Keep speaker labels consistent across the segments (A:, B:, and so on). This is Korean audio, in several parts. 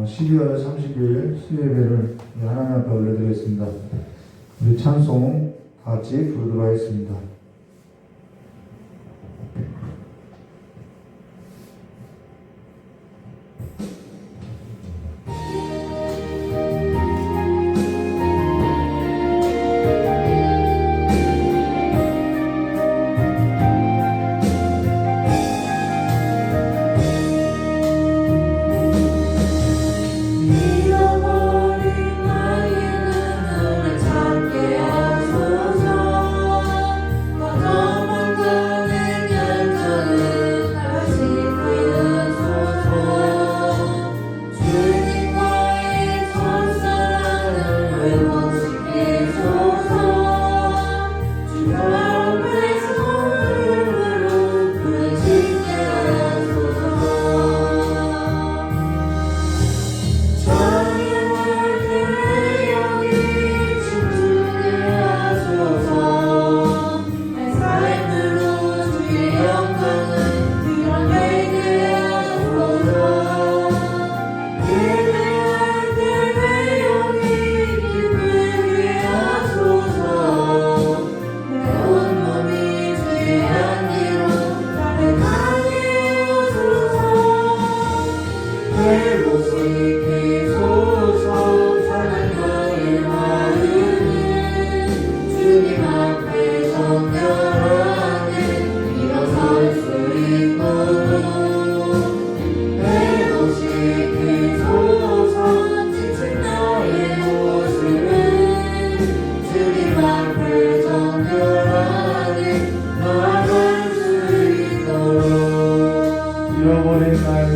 A: 12월 30일 수요예배를 하나님 앞에 올려드리겠습니다. 우리 찬송 같이 부르도록 하겠습니다.
B: 잃어버린 나의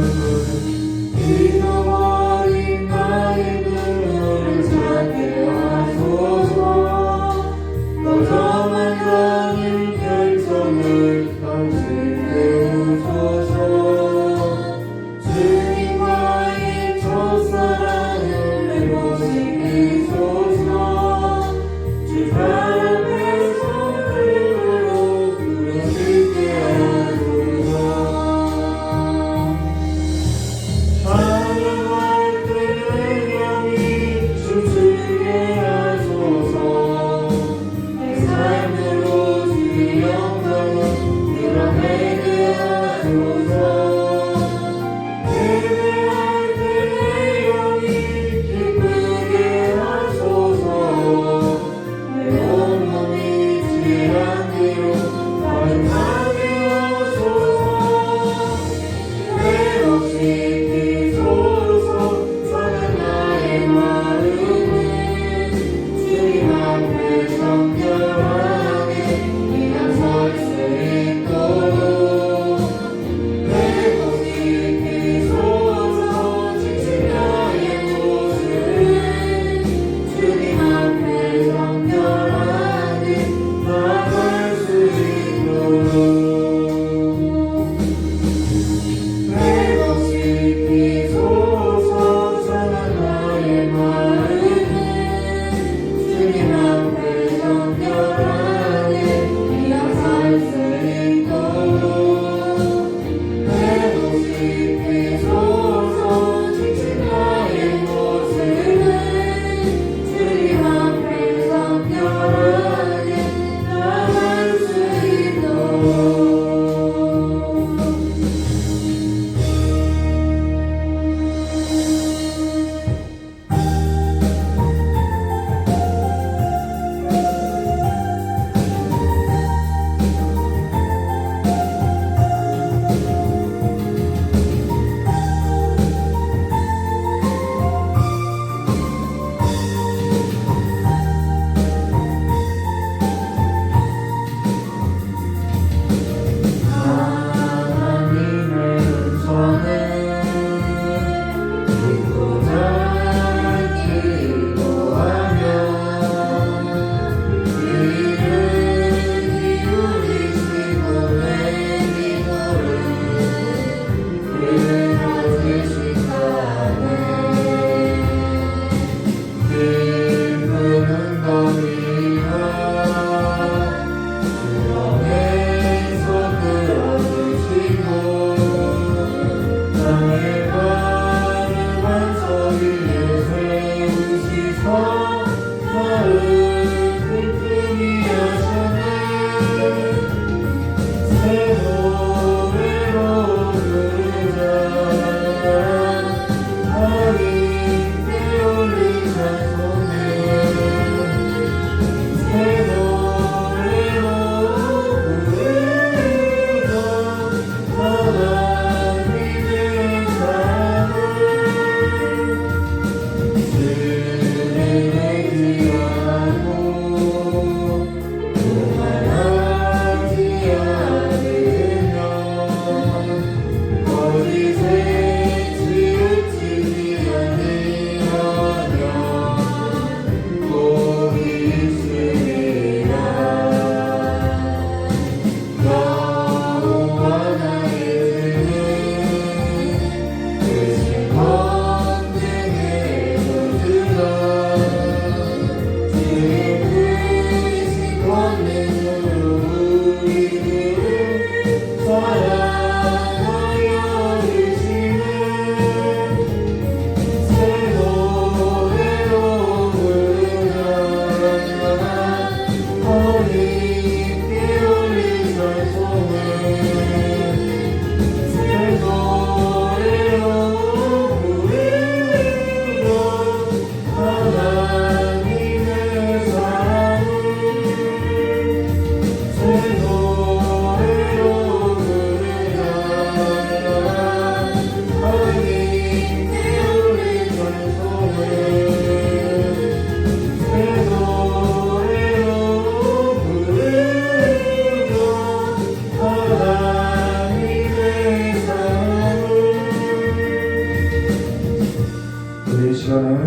A: 시간에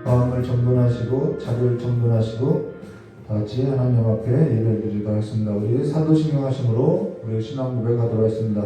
A: 마음을 정돈하시고 자리를 정돈하시고 다 같이 하나님 앞에 예배를 드리도록 하겠습니다. 우리 사도신경 하심으로 우리 신앙 고백하도록 하겠습니다.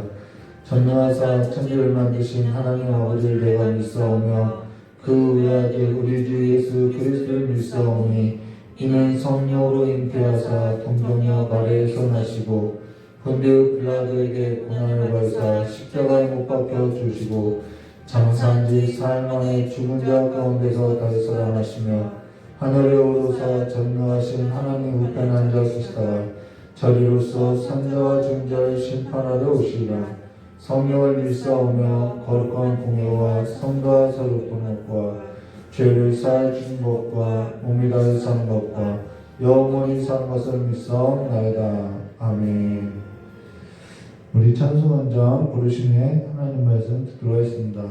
A: 전능하사 천지를 만드신 하나님 아버지를 내가 믿사오며 그 외아들 우리 주 예수 그리스도를 믿사오니 이는 성령으로 잉태하사 동정녀 마리아에서 나시고 본디오 빌라도에게 고난을 받으사 십자가에 못 박혀 주시고 장사한 지 사흘 만에 죽은 자 가운데서 다시 살아나시며 하늘에 오르사 전능하신 하나님 우편에 앉아 계시다가 저리로서 산자와 중자를 심판하러 오시리라. 성령을 믿사오며 거룩한 공예와 성도와 서로 분업과 죄를 사할 준 것과 몸이 다해 사는 것과 영원히 사는 것을 믿사옵나이다. 아멘. 우리 찬송원장 부르심에 하나님 말씀 듣도록 하겠습니다.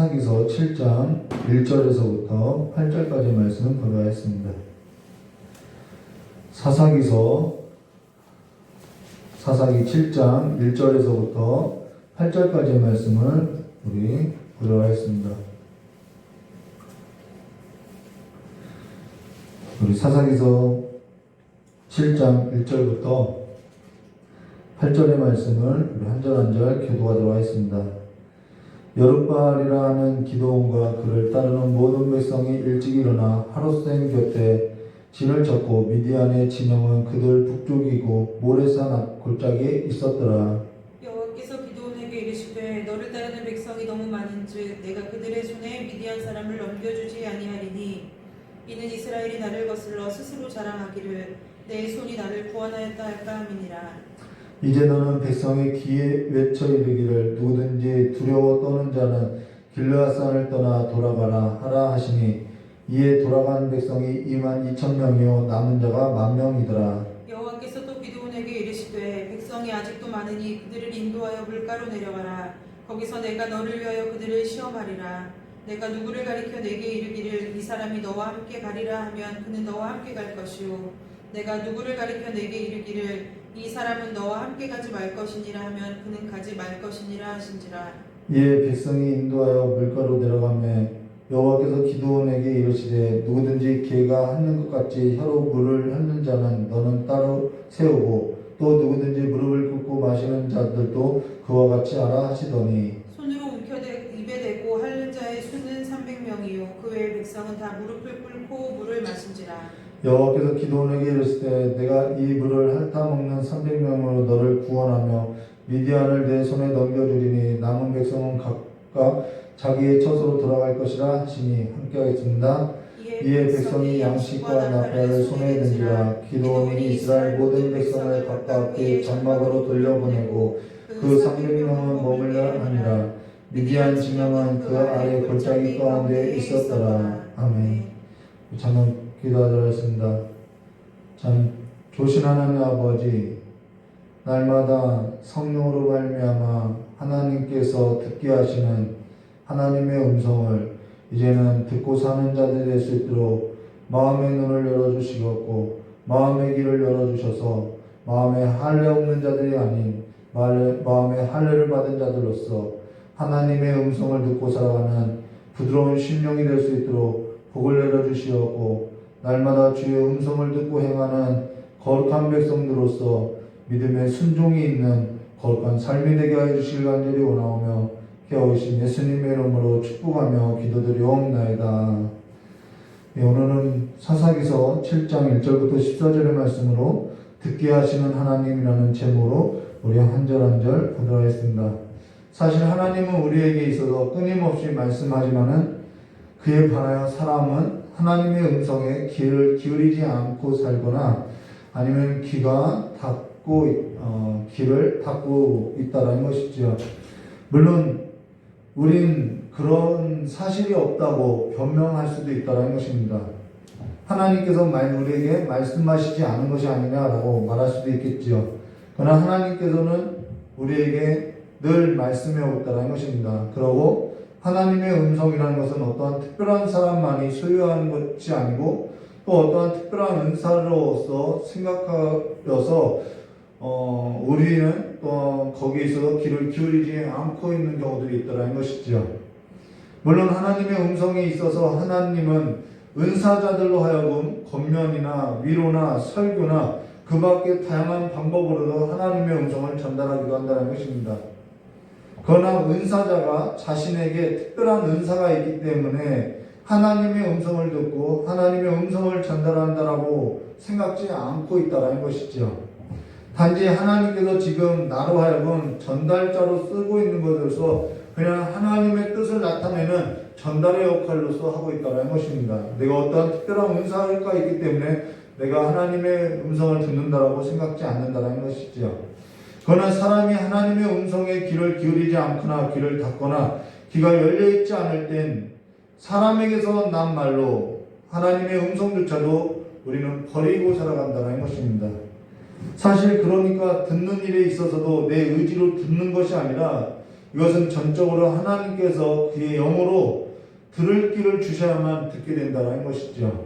A: 사사기서 7장 1절에서부터 8절까지 말씀을 보도록 하겠습니다. 사사기 7장 1절에서부터 8절까지의 말씀을 우리 보도록 하겠습니다. 우리 사사기서 7장 1절부터 8절의 말씀을 우리 한 절 한 절 교도하도록 하겠습니다. 여룻바알이라 하는 기드온과 그를 따르는 모든 백성이 일찍 일어나 하롯샘 곁에 진을 쳤고 미디안의 진영은 그들 북쪽이고 모레산 앞 골짜기에 있었더라.
B: 여호와께서 기드온에게 이르시되 너를 따르는 백성이 너무 많은즉 내가 그들의 손에 미디안 사람을 넘겨주지 아니하리니 이는 이스라엘이 나를 거슬러 스스로 자랑하기를 내 손이 나를 구원하였다 할까 함이니라.
A: 이제 너는 백성의 귀에 외쳐 이르기를 누구든지 두려워 떠는 자는 길르앗산을 떠나 돌아가라 하라 하시니 이에 돌아간 백성이 22,000명이요 남은 자가 10,000명이더라.
B: 여호와께서 또 기드온에게 이르시되 백성이 아직도 많으니 그들을 인도하여 물가로 내려가라. 거기서 내가 너를 위하여 그들을 시험하리라. 내가 누구를 가리켜 내게 이르기를 이 사람이 너와 함께 가리라 하면 그는 너와 함께 갈 것이요 내가 누구를 가리켜 내게 이르기를 이 사람은 너와 함께 가지 말 것이니라 하면 그는 가지 말 것이니라 하신지라.
A: 이에 백성이 인도하여 물가로 내려가매 여호와께서 기드온에게 이르시되 누구든지 개가 핥는 것 같이 혀로 물을 핥는 자는 너는 따로 세우고 또 누구든지 무릎을 꿇고 마시는 자들도 그와 같이 하라 하시더니
B: 손으로 움켜대 입에 대고 핥는 자의 수는 300명이요 그 외의 백성은 다 무릎을 꿇고 물을 마신지라.
A: 여호와께서 기드온에게 이르시되 내가 이 물을 핥아 먹는 300명으로 너를 구원하며 미디안을 내 손에 넘겨주리니 남은 백성은 각각 자기의 처소로 돌아갈 것이라 하시니 함께하겠습니다. 이에 백성이 양식과 나팔을 손에 든지라. 기드온이 이스라엘 모든 백성을 가깝게 장막으로 돌려보내고 그 300명은 머물러 하니라. 미디안 진영은 그 아래 골짜기 가운데 있었더라. 아멘. 저는 기도하도록 하겠습니다. 참 조신 하나님 아버지, 날마다 성령으로 말미암아 하나님께서 듣게 하시는 하나님의 음성을 이제는 듣고 사는 자들이 될 수 있도록 마음의 눈을 열어주시겠고 마음의 길을 열어주셔서 마음에 할례 없는 자들이 아닌 마음에 할례를 받은 자들로서 하나님의 음성을 듣고 살아가는 부드러운 심령이 될 수 있도록 복을 내려주시었고 날마다 주의 음성을 듣고 행하는 거룩한 백성들로서 믿음의 순종이 있는 거룩한 삶이 되게 하여 주시길 간절히 원하오며 깨어오신 예수님의 이름으로 축복하며 기도드리옵나이다. 오늘은 사사기서 7장 1절부터 14절의 말씀으로 듣게 하시는 하나님이라는 제목으로 우리 한 절 한 절 보도록 하겠습니다. 사실 하나님은 우리에게 있어서 끊임없이 말씀하지만은 그에 반하여 사람은 하나님의 음성에 귀를 기울이지 않고 살거나 아니면 귀를 닫고 있다라는 것이죠. 물론 우린 그런 사실이 없다고 변명할 수도 있다라는 것입니다. 하나님께서 우리에게 말씀하시지 않은 것이 아니냐라고 말할 수도 있겠지요. 그러나 하나님께서는 우리에게 늘 말씀해 오셨다라는 것입니다. 그러고 하나님의 음성이라는 것은 어떠한 특별한 사람만이 소유하는 것이 아니고 또 어떠한 특별한 은사로서 생각하여서 우리는 또 거기에 있어서 귀를 기울이지 않고 있는 경우들이 있다는 것이죠. 물론 하나님의 음성에 있어서 하나님은 은사자들로 하여금 권면이나 위로나 설교나 그 밖에 다양한 방법으로도 하나님의 음성을 전달하기도 한다는 것입니다. 그러나 은사자가 자신에게 특별한 은사가 있기 때문에 하나님의 음성을 듣고 하나님의 음성을 전달한다라고 생각지 않고 있다는 것이죠. 단지 하나님께서 지금 나로 하여금 전달자로 쓰고 있는 것으로서 그냥 하나님의 뜻을 나타내는 전달의 역할로서 하고 있다는 것입니다. 내가 어떠한 특별한 은사가 있기 때문에 내가 하나님의 음성을 듣는다라고 생각지 않는다는 것이죠. 그러나 사람이 하나님의 음성에 귀를 기울이지 않거나 귀를 닫거나 귀가 열려있지 않을 땐 사람에게서 난 말로 하나님의 음성조차도 우리는 버리고 살아간다는 것입니다. 사실 그러니까 듣는 일에 있어서도 내 의지로 듣는 것이 아니라 이것은 전적으로 하나님께서 그의 영으로 들을 귀를 주셔야만 듣게 된다는 것이죠.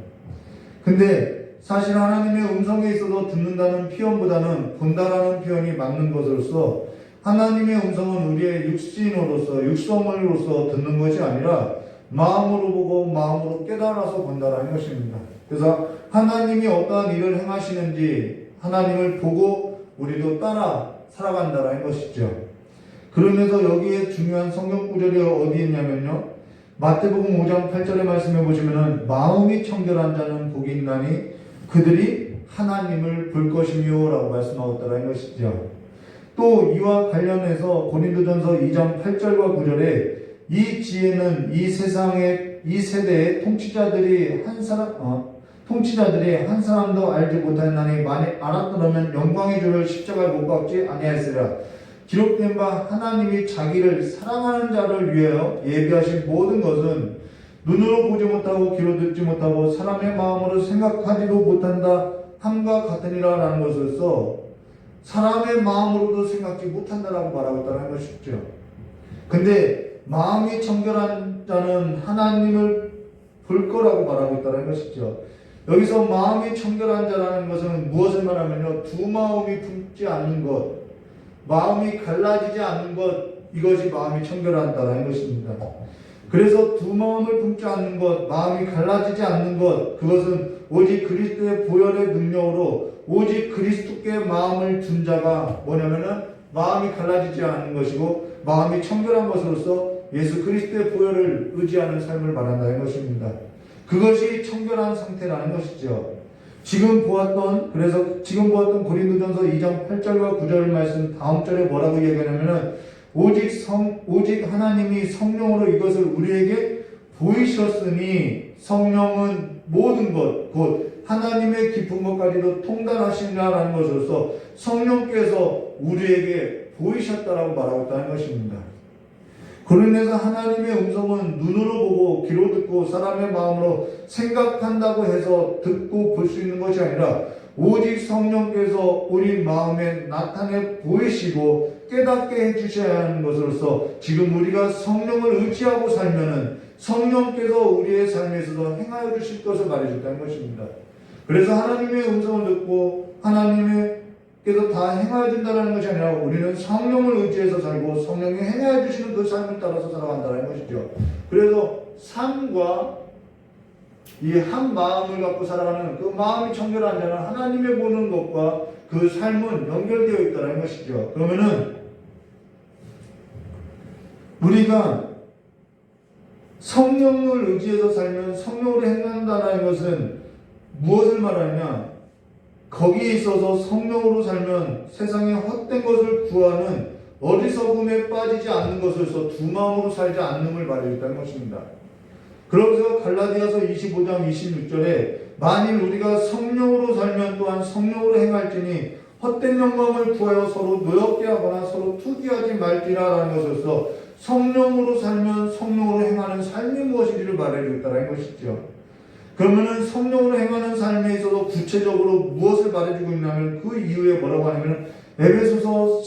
A: 근데 사실 하나님의 음성에 있어서 듣는다는 표현보다는 본다라는 표현이 맞는 것으로서 하나님의 음성은 우리의 육신으로서 육성으로서 듣는 것이 아니라 마음으로 보고 마음으로 깨달아서 본다라는 것입니다. 그래서 하나님이 어떠한 일을 행하시는지 하나님을 보고 우리도 따라 살아간다라는 것이죠. 그러면서 여기에 중요한 성경 구절이 어디 있냐면요, 마태복음 5장 8절의 말씀해 보시면은 마음이 청결한 자는 복이 있나니 그들이 하나님을 볼 것이며 라고 말씀하고 있다는 것이죠. 또 이와 관련해서 고린도전서 2장 8절과 9절에 이 지혜는 이 세상의 이 세대의 통치자들이 한 사람도 알지 못하였나니 만일 알았더라면 영광의 주를 십자가에 못 박지 아니하였으리라. 기록된 바 하나님이 자기를 사랑하는 자를 위하여 예비하신 모든 것은 눈으로 보지 못하고 귀로 듣지 못하고 사람의 마음으로 생각하지도 못한다 함과 같으니라 라는 것으로서 사람의 마음으로도 생각지 못한다라고 말하고 있다는 것이죠. 근데 마음이 청결한 자는 하나님을 볼 거라고 말하고 있다는 것이죠. 여기서 마음이 청결한 자라는 것은 무엇을 말하면요, 두 마음이 품지 않는 것, 마음이 갈라지지 않는 것, 이것이 마음이 청결한다라는 것입니다. 그래서 두 마음을 품지 않는 것, 마음이 갈라지지 않는 것, 그것은 오직 그리스도의 보혈의 능력으로 오직 그리스도께 마음을 둔 자가 뭐냐면은 마음이 갈라지지 않는 것이고 마음이 청결한 것으로서 예수 그리스도의 보혈을 의지하는 삶을 말한다는 것입니다. 그것이 청결한 상태라는 것이죠. 지금 보았던 고린도전서 2장 8절과 9절 말씀 다음 절에 뭐라고 얘기하냐면은 오직 하나님이 성령으로 이것을 우리에게 보이셨으니 성령은 모든 것 곧 하나님의 깊은 것까지도 통달하시느라는 것으로서 성령께서 우리에게 보이셨다라고 말하고 있다는 것입니다. 그러면서 하나님의 음성은 눈으로 보고 귀로 듣고 사람의 마음으로 생각한다고 해서 듣고 볼 수 있는 것이 아니라 오직 성령께서 우리 마음에 나타내 보이시고 깨닫게 해주셔야 하는 것으로서 지금 우리가 성령을 의지하고 살면은 성령께서 우리의 삶에 있어서 행하여 주실 것을 말해줬다는 것입니다. 그래서 하나님의 음성을 듣고 하나님께서 다 행하여 준다는 것이 아니라 우리는 성령을 의지해서 살고 성령이 행하여 주시는 그 삶을 따라서 살아간다는 것이죠. 그래서 삶과 이 한 마음을 갖고 살아가는 그 마음이 청결한 자는 하나님의 보는 것과 그 삶은 연결되어 있다는 것이죠. 그러면은 우리가 성령을 의지해서 살면 성령으로 행한다는 것은 무엇을 말하느냐? 거기에 있어서 성령으로 살면 세상의 헛된 것을 구하는 어리석음에 빠지지 않는 것으로서 두 마음으로 살지 않음을 말해줬다는 것입니다. 그러면서 갈라디아서 25장 26절에 만일 우리가 성령으로 살면 또한 성령으로 행할지니 헛된 영광을 구하여 서로 노엽게 하거나 서로 투기하지 말지라라는 것으로서 성령으로 살면 성령으로 행하는 삶이 무엇인지를 말해주겠다는 것이죠. 그러면은 성령으로 행하는 삶에 있어서 구체적으로 무엇을 말해주고 있냐면 그 이후에 뭐라고 하냐면 에베소서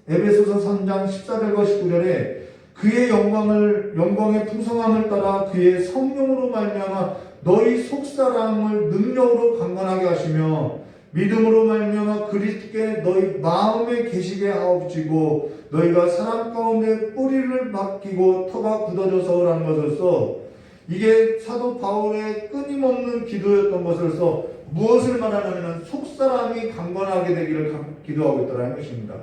A: 3장 14절과 19절에 그의 영광의 풍성함을 따라 그의 성령으로 말미암아 너희 속사람을 능력으로 강건하게 하시며 믿음으로 말미암아 그리스도께 너희 마음에 계시게 하옵시고 너희가 사람 가운데 뿌리를 박히고 터가 굳어져서라는 것으로서 이게 사도 바울의 끊임없는 기도였던 것으로서 무엇을 말하냐면 속사람이 강건하게 되기를 기도하고 있다는 것입니다.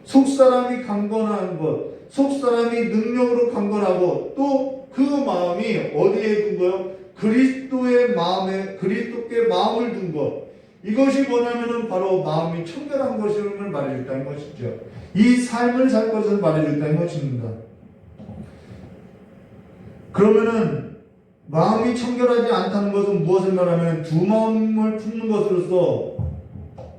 A: 속사람이 강건한 것, 속사람이 능력으로 강건하고 또 그 마음이 어디에 둔 거요? 그리스도의 마음에 그리스도께 마음을 둔 것. 이것이 뭐냐면은 바로 마음이 청결한 것을 말해줬다는 것이죠. 이 삶을 살 것을 말해줬다는 것입니다. 그러면은 마음이 청결하지 않다는 것은 무엇을 말하면 두 마음을 품는 것으로서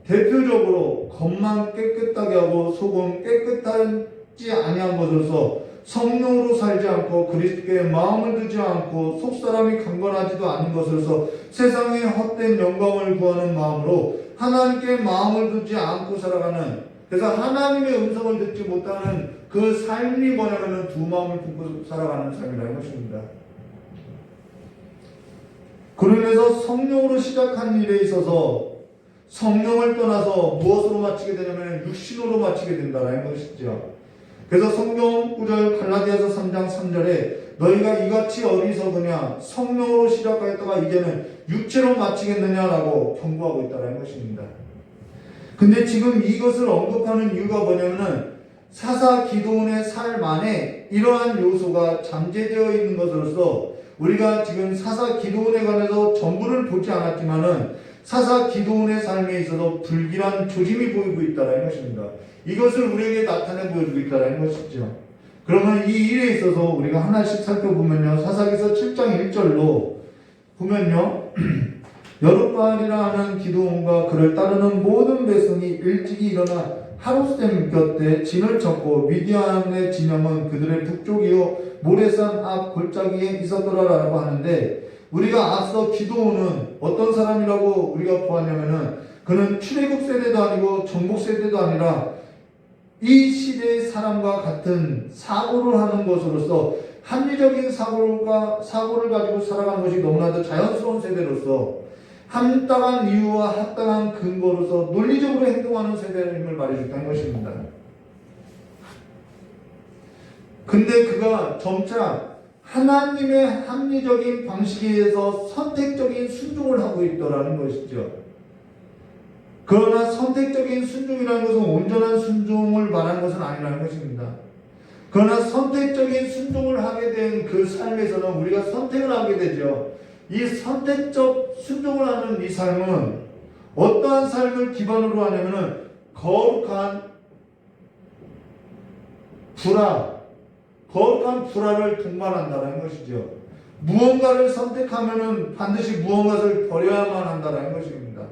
A: 대표적으로 겉만 깨끗하게 하고 속은 깨끗하지 아니한 것으로서 성령으로 살지 않고 그리스도께 마음을 두지 않고 속사람이 강건하지도 않은 것으로서 세상의 헛된 영광을 구하는 마음으로 하나님께 마음을 두지 않고 살아가는, 그래서 하나님의 음성을 듣지 못하는 그 삶이 뭐냐면 두 마음을 품고 살아가는 삶이라는 것입니다. 그러면서 성령으로 시작한 일에 있어서 성령을 떠나서 무엇으로 마치게 되냐면 육신으로 마치게 된다는 것이죠. 그래서 성경 구절 갈라디아서 3장 3절에 너희가 이같이 어리석으냐 성령으로 시작하였다가 이제는 육체로 마치겠느냐라고 경고하고 있다는 것입니다. 근데 지금 이것을 언급하는 이유가 뭐냐면은 사사 기도원의 삶 안에 이러한 요소가 잠재되어 있는 것으로서 우리가 지금 사사 기도원에 관해서 전부를 보지 않았지만은 사사 기도원의 삶에 있어서 불길한 조짐이 보이고 있다는 것입니다. 이것을 우리에게 나타내 보여주고 있다는 것이죠. 그러면 이 일에 있어서 우리가 하나씩 살펴보면요, 사사기서 7장 1절로 보면요, 여룻바알이라 하는 기드온과 그를 따르는 모든 백성이 일찍이 일어나 하루셈 곁에 진을 쳤고 미디안의 진영은 그들의 북쪽이요 모레산 앞 골짜기에 있었더라라고 하는데, 우리가 앞서 기드온은 어떤 사람이라고 우리가 보았냐면은 그는 출애굽 세대도 아니고 정복 세대도 아니라 이 시대의 사람과 같은 사고를 하는 것으로서 합리적인 사고를 가지고 살아가는 것이 너무나도 자연스러운 세대로서 합당한 이유와 합당한 근거로서 논리적으로 행동하는 세대임을 말해줬다는 것입니다. 근데 그가 점차 하나님의 합리적인 방식에 의해서 선택적인 순종을 하고 있더라는 것이죠. 그러나 선택적인 순종이라는 것은 온전한 순종을 말하는 것은 아니라는 것입니다. 그러나 선택적인 순종을 하게 된 그 삶에서는 우리가 선택을 하게 되죠. 이 선택적 순종을 하는 이 삶은 어떠한 삶을 기반으로 하냐면은 거룩한 불화를 동반한다는 것이죠. 무언가를 선택하면은 반드시 무언가를 버려야만 한다는 것입니다.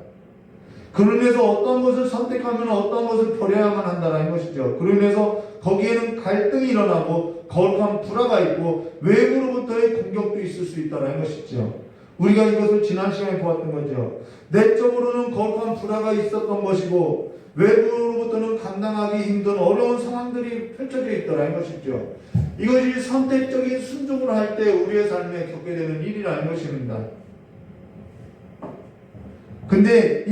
A: 그로 인해서 어떤 것을 선택하면 어떤 것을 버려야만 한다는 것이죠. 그로 인해서 거기에는 갈등이 일어나고 거룩한 불화가 있고 외부로부터의 공격도 있을 수 있다는 것이죠. 우리가 이것을 지난 시간에 보았던 거죠. 내적으로는 거룩한 불화가 있었던 것이고 외부로부터는 감당하기 힘든 어려운 상황들이 펼쳐져 있다는 것이죠. 이것이 선택적인 순종을 할 때 우리의 삶에 겪게 되는 일이라는 것입니다. 근데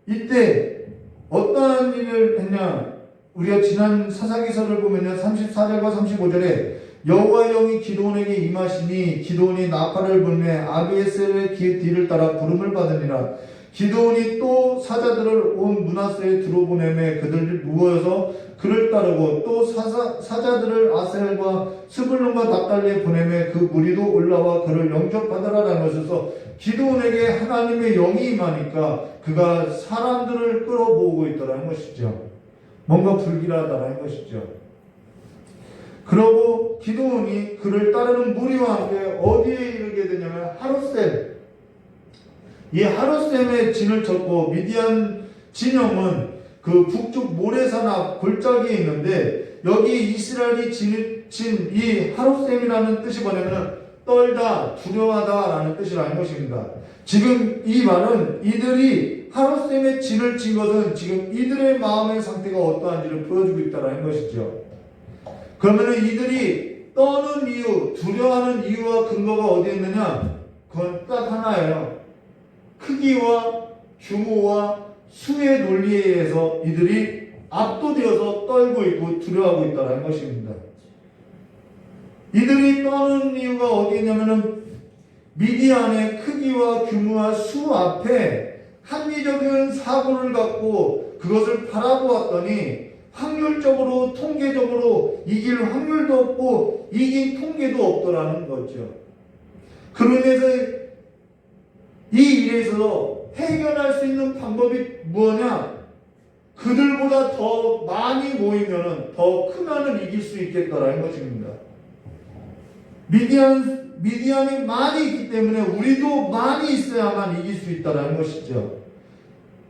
A: 이때 어떠한 일을 했냐? 우리가 지난 사사기서를 보면요, 34절과 35절에 여호와의 영이 기드온에게 임하시니 기드온이 나팔을 불매 아비에셀의 뒤를 따라 부름을 받으니라. 기드온이 또 사자들을 온 므낫세에 들어보내매 그들이 모여서 그를 따르고 또 사자들을 아셀과 스불론과 납달리에 보내매 그 무리도 올라와 그를 영접하더라라는 것에서 기드온에게 하나님의 영이 임하니까 그가 사람들을 끌어모으고 있더라는 것이죠. 뭔가 불길하다는 것이죠. 그러고 기드온이 그를 따르는 무리와 함께 어디에 이르게 되냐면 하루셈, 이 하루셈에 진을 쳤고 미디안 진영은 그 북쪽 모래산 앞 골짜기에 있는데 여기 이스라엘이 진 이 하루셈이라는 뜻이 뭐냐면 떨다, 두려워하다라는 뜻이라는 것입니다. 지금 이 말은 이들이 하루셈에 진을 친 것은 지금 이들의 마음의 상태가 어떠한지를 보여주고 있다는 것이죠. 그러면은 이들이 떠는 이유, 두려워하는 이유와 근거가 어디에 있느냐? 그건 딱 하나예요. 크기와 규모와 수의 논리에 의해서 이들이 압도되어서 떨고 있고 두려워하고 있다는 것입니다. 이들이 떠는 이유가 어디에 있냐면은 미디안의 크기와 규모와 수 앞에 합리적인 사고를 갖고 그것을 바라보았더니 확률적으로 통계적으로 이길 확률도 없고 이긴 통계도 없더라는 거죠. 그로 인해서 이 일에서 해결할 수 있는 방법이 뭐냐? 그들보다 더 많이 모이면은 더 크면은 이길 수 있겠다라는 것입니다. 미디안이 많이 있기 때문에 우리도 많이 있어야만 이길 수 있다라는 것이죠.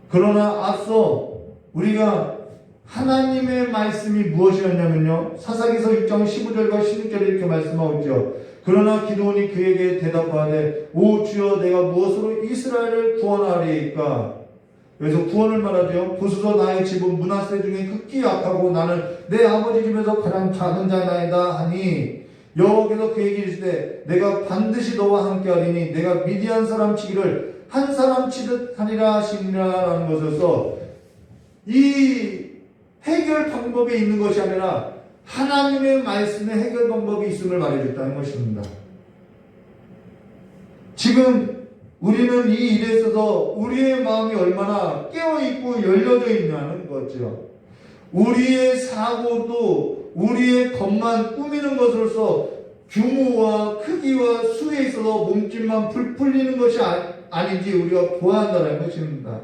A: 그러나 앞서 우리가 하나님의 말씀이 무엇이었냐면요, 사사기서 6장 15절과 16절에 이렇게 말씀하고 있죠. 그러나 기드온이 그에게 대답하되 오 주여 내가 무엇으로 이스라엘을 구원하리이까? 그래서 구원을 말하죠. 보소서 나의 집은 므낫세 중에 극히 약하고 나는 내 아버지 집에서 가장 작은 자나이다 하니 여호와께서 그에게 이르시되 내가 반드시 너와 함께하리니 내가 미디안 사람 치기를 한 사람 치듯 하리라 하시니라라는 것에서 이 해결 방법이 있는 것이 아니라 하나님의 말씀의 해결 방법이 있음을 말해줬다는 것입니다. 지금 우리는 이 일에 있어서 우리의 마음이 얼마나 깨어있고 열려져 있냐는 거죠. 우리의 사고도 우리의 것만 꾸미는 것으로서 규모와 크기와 수에 있어서 몸집만 풀리는 것이 아닌지 우리가 보아야 한다는 것입니다.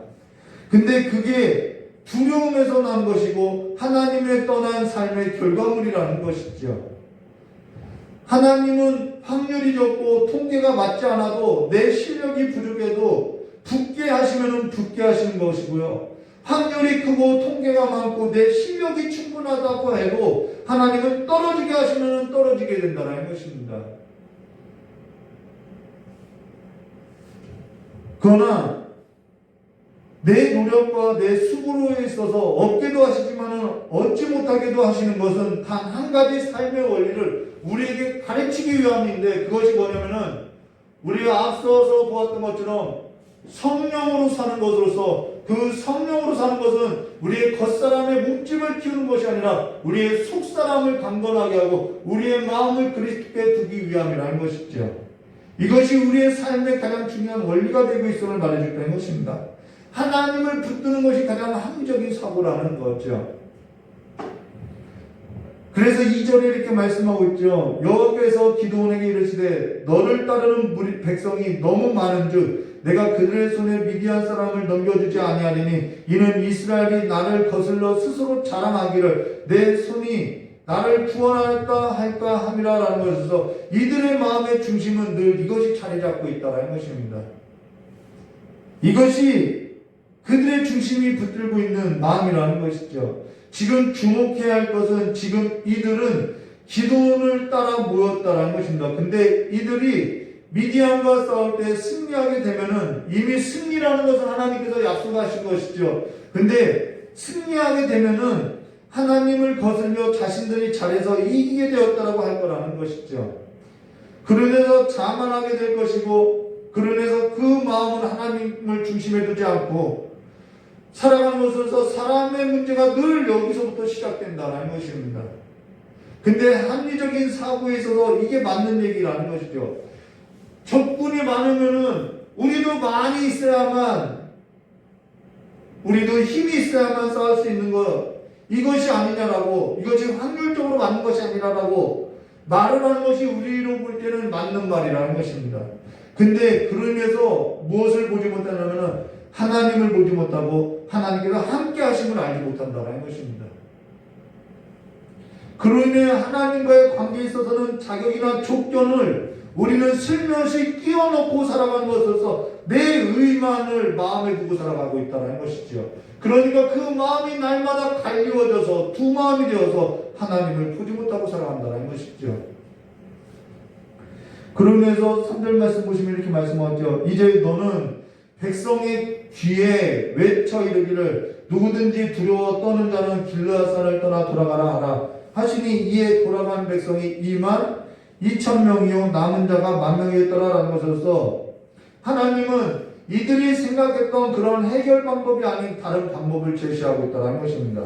A: 근데 그게 두려움에서 난 것이고 하나님의 떠난 삶의 결과물이라는 것이죠. 하나님은 확률이 적고 통계가 맞지 않아도 내 실력이 부족해도 붙게 하시면 붙게 하시는 것이고요. 확률이 크고 통계가 많고 내 실력이 충분하다고 해도 하나님은 떨어지게 하시면 떨어지게 된다는 것입니다. 그러나 내 노력과 내 수고로에 있어서 없게도 하시지만 얻지 못하게도 하시는 것은 단 한 가지 삶의 원리를 우리에게 가르치기 위함인데, 그것이 뭐냐면은 우리가 앞서서 보았던 것처럼 성령으로 사는 것으로서, 그 성령으로 사는 것은 우리의 겉사람의 몸집을 키우는 것이 아니라 우리의 속사람을 강건하게 하고 우리의 마음을 그리스도께 두기 위함이라는 것이죠. 이것이 우리의 삶의 가장 중요한 원리가 되고 있음을 말해줬다는 것입니다. 하나님을 붙드는 것이 가장 합리적인 사고라는 거죠. 그래서 2절에 이렇게 말씀하고 있죠. 여호와께서 기드온에게 이르시되 너를 따르는 백성이 너무 많은즉 내가 그들의 손에 미디안 사람을 넘겨주지 아니하리니 이는 이스라엘이 나를 거슬러 스스로 자랑하기를 내 손이 나를 구원하였다 할까 함이라 라는 것에서 이들의 마음의 중심은 늘 이것이 자리 잡고 있다는 것입니다. 이것이 그들의 중심이 붙들고 있는 마음이라는 것이죠. 지금 주목해야 할 것은 지금 이들은 기드온을 따라 모였다라는 것입니다. 근데 이들이 미디안과 싸울 때 승리하게 되면은, 이미 승리라는 것은 하나님께서 약속하신 것이죠. 근데 승리하게 되면은 하나님을 거슬려 자신들이 잘해서 이기게 되었다라고 할 거라는 것이죠. 그러면서 자만하게 될 것이고, 그러면서 그 마음은 하나님을 중심에 두지 않고 살아가는 것으로서 사람의 문제가 늘 여기서부터 시작된다는 것입니다. 근데 합리적인 사고에 있어서 이게 맞는 얘기라는 것이죠. 적군이 많으면은 우리도 많이 있어야만, 우리도 힘이 있어야만 싸울 수 있는 것, 이것이 아니냐라고, 이것이 확률적으로 맞는 것이 아니라고 말을 하는 것이 우리로 볼 때는 맞는 말이라는 것입니다. 근데 그러면서 무엇을 보지 못하냐면은 하나님을 보지 못하고 하나님께서 함께 하심을 알지 못한다는 것입니다. 그로 인해 하나님과의 관계에 있어서는 자격이나 조건을 우리는 슬며시 끼워넣고 살아가는 것으로서 내 의만을 마음에 두고 살아가고 있다는 것이죠. 그러니까 그 마음이 날마다 갈리워져서 두 마음이 되어서 하나님을 보지 못하고 살아간다는 것이죠. 그러면서 3절 말씀 보시면 이렇게 말씀하죠. 이제 너는 백성의 귀에 외쳐 이르기를 누구든지 두려워 떠는 자는 길르앗산을 떠나 돌아가라 하라 하시니 이에 돌아간 백성이 22,000명이요 남은 자가 10,000명이었더라 라는 것으로서 하나님은 이들이 생각했던 그런 해결 방법이 아닌 다른 방법을 제시하고 있다는 것입니다.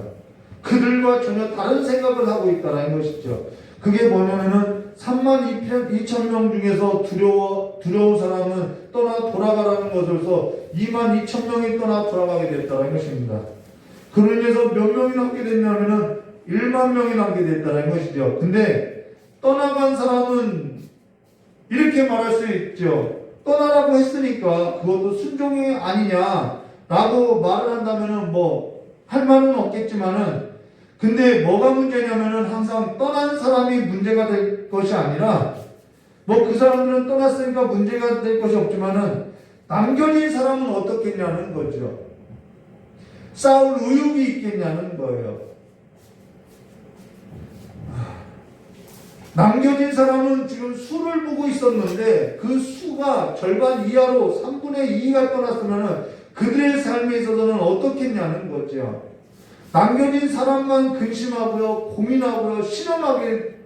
A: 그들과 전혀 다른 생각을 하고 있다는 것이죠. 그게 뭐냐면은 32,000명 중에서 두려운 사람은 떠나 돌아가라는 것으로서 22,000명이 떠나 돌아가게 됐다는 것입니다. 그로 인해서 몇 명이 남게 됐냐면은 1만 명이 남게 됐다는 것이죠. 근데 떠나간 사람은 이렇게 말할 수 있죠. 떠나라고 했으니까 그것도 순종이 아니냐라고 말을 한다면은 뭐 할 말은 없겠지만은, 근데 뭐가 문제냐면은 항상 떠난 사람이 문제가 될 것이 아니라, 뭐 그 사람들은 떠났으니까 문제가 될 것이 없지만은 남겨진 사람은 어떻겠냐는 거죠. 싸울 의욕이 있겠냐는 거예요. 남겨진 사람은 지금 수를 보고 있었는데 그 수가 절반 이하로 3분의 2가 떠났으면 그들의 삶에 있어서는 어떻겠냐는 거죠. 남겨진 사람만 근심하고요, 고민하고요,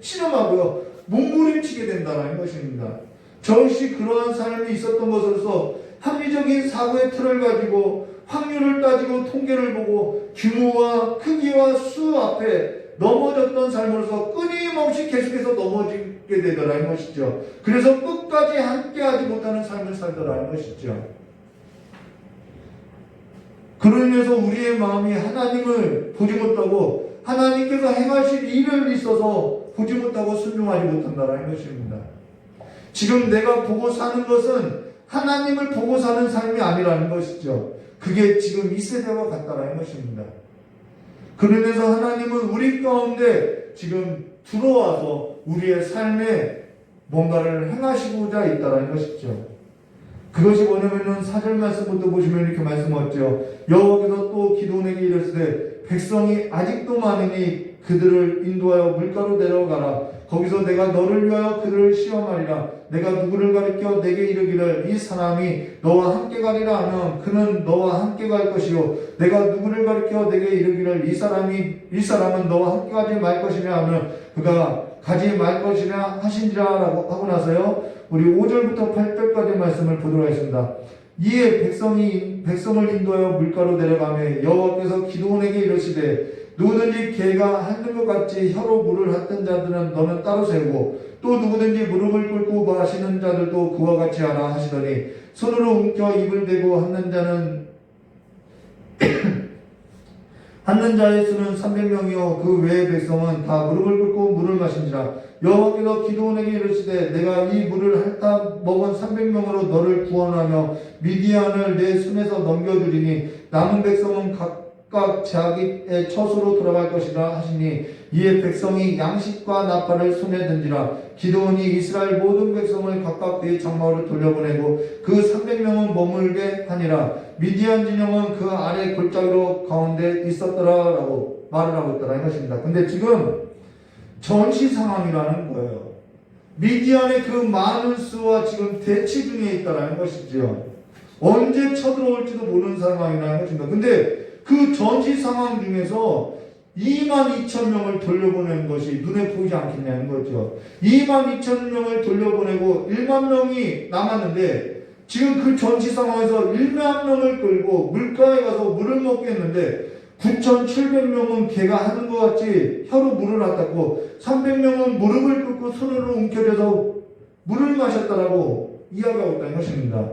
A: 신음하고요, 몸부림치게 된다는 것입니다. 저것이 그러한 삶이 있었던 것으로서 합리적인 사고의 틀을 가지고 확률을 따지고 통계를 보고 규모와 크기와 수 앞에 넘어졌던 삶으로서 끊임없이 계속해서 얻게 되더라는 것이죠. 그래서 끝까지 함께하지 못하는 삶을 살더라는 것이죠. 그로 인해서 우리의 마음이 하나님을 보지 못하고 하나님께서 행하실 일을 있어서 보지 못하고 순종하지 못한다는 것입니다. 지금 내가 보고 사는 것은 하나님을 보고 사는 삶이 아니라는 것이죠. 그게 지금 이 세대와 같다는 것입니다. 그로 인해서 하나님은 우리 가운데 지금 들어와서 우리의 삶에 뭔가를 행하시고자 있다는 것이죠. 그것이 뭐냐면은 4절 말씀부터 보시면 이렇게 말씀하죠. 여호와께서 또 기드온에게 이르시되 백성이 아직도 많으니 그들을 인도하여 물가로 내려가라. 거기서 내가 너를 위하여 그들을 시험하리라. 내가 누구를 가리켜 내게 이르기를 이 사람이 너와 함께 가리라 하면 그는 너와 함께 갈 것이요 내가 누구를 가리켜 내게 이르기를 이 사람은 너와 함께 가지 말 것이냐 하면 그가 가지 말 것이냐 하신지라 라고 하고 나서요 우리 5절부터 8절까지 말씀을 보도록 하겠습니다. 이에 백성을 인도하여 물가로 내려가며 여호와께서 기드온에게 이르시되 누구든지 개가 핥는 것 같이 혀로 물을 핥던 자들은 너는 따로 세우고 또 누구든지 무릎을 꿇고 마시는 자들도 그와 같이 하라 하시더니 손으로 움켜 입을 대고 핥는 자의 수는 300명이요 그 외의 백성은 다 무릎을 꿇고 물을 마신지라. 여호와께서 기드온에게 이르시되 내가 이 물을 핥아 먹은 300명으로 너를 구원하며 미디안을 내 손에서 넘겨주리니 남은 백성은 각각 자기의 처소로 돌아갈 것이라 하시니 이에 백성이 양식과 나팔을 손에 든지라. 기드온이 이스라엘 모든 백성을 각각 그의 장막으로 돌려보내고 그 300명은 머물게 하니라. 미디안 진영은 그 아래 골짜기로 가운데 있었더라라고 말을 하고 있더라 이 것입니다. 근데 지금 전시 상황이라는 거예요. 미디안의 그 많은 수와 지금 대치 중에 있다라는 것이죠. 언제 쳐들어올지도 모르는 상황이라는 것입니다. 근데 그 전시 상황 중에서 22,000명을 돌려보낸 것이 눈에 보이지 않겠냐는 거죠. 22,000명을 돌려보내고 1만 명이 남았는데 지금 그 전시 상황에서 1만 명을 끌고 물가에 가서 물을 먹게 했는데 9,700명은 개가 하는 것 같이 혀로 물을 핥았고 300명은 무릎을 꿇고 손으로 움켜쥐어서 물을 마셨다라고 이야기하고 있다는 것입니다.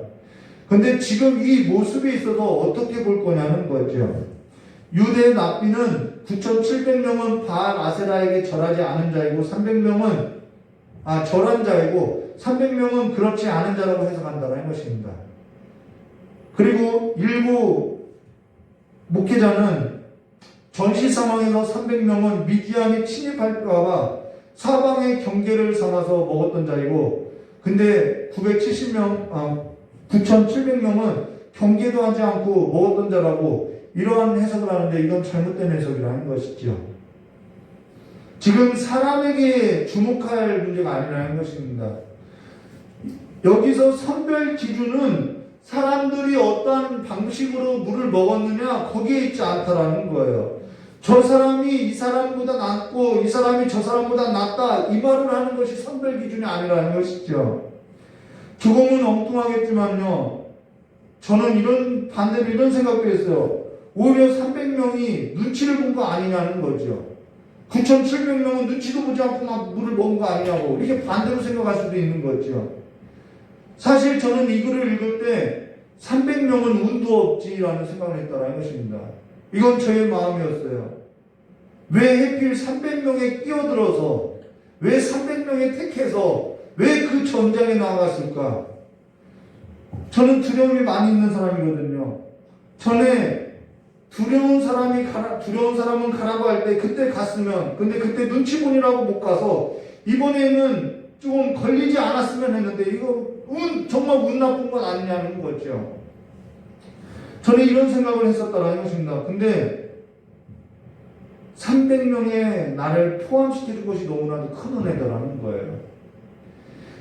A: 근데 지금 이 모습에 있어서 어떻게 볼 거냐는 거죠. 유대 납비는 9,700명은 바알 아세라에게 절하지 않은 자이고 300명은 절한 자이고 300명은 그렇지 않은 자라고 해석한다는 것입니다. 그리고 일부 목회자는 전시 상황에서 300명은 미디안이 침입할까봐 사방의 경계를 삼아서 먹었던 자이고 근데 9,700명은 경계도 하지 않고 먹었던 자라고 이러한 해석을 하는데 이건 잘못된 해석이라는 것이죠. 지금 사람에게 주목할 문제가 아니라는 것입니다. 여기서 선별 기준은 사람들이 어떠한 방식으로 물을 먹었느냐 거기에 있지 않다라는 거예요. 저 사람이 이 사람보다 낫고 이 사람이 저 사람보다 낫다 이 말을 하는 것이 선별 기준이 아니라는 것이죠. 조금은 엉뚱하겠지만요. 저는 반대로 이런 생각도 했어요. 오히려 300명이 눈치를 본 거 아니냐는 거죠. 9,700명은 눈치도 보지 않고 막 물을 먹은 거 아니냐고 이렇게 반대로 생각할 수도 있는 거죠. 사실 저는 이 글을 읽을 때 300명은 운도 없지라는 생각을 했다는 것입니다. 이건 저의 마음이었어요. 왜 하필 300명에 끼어들어서 왜 300명에 택해서 왜 그 전장에 나갔을까? 저는 두려움이 많이 있는 사람이거든요. 전에 두려운 사람은 가라고 할 때 그때 갔으면 근데 그때 눈치 보느라고 못 가서 이번에는 조금 걸리지 않았으면 했는데 이거 정말 운 나쁜 건 아니냐는 거죠. 저는 이런 생각을 했었다는 것입니다. 근데 300명의 나를 포함시켜준 것이 너무나도 큰 은혜더라는 거예요.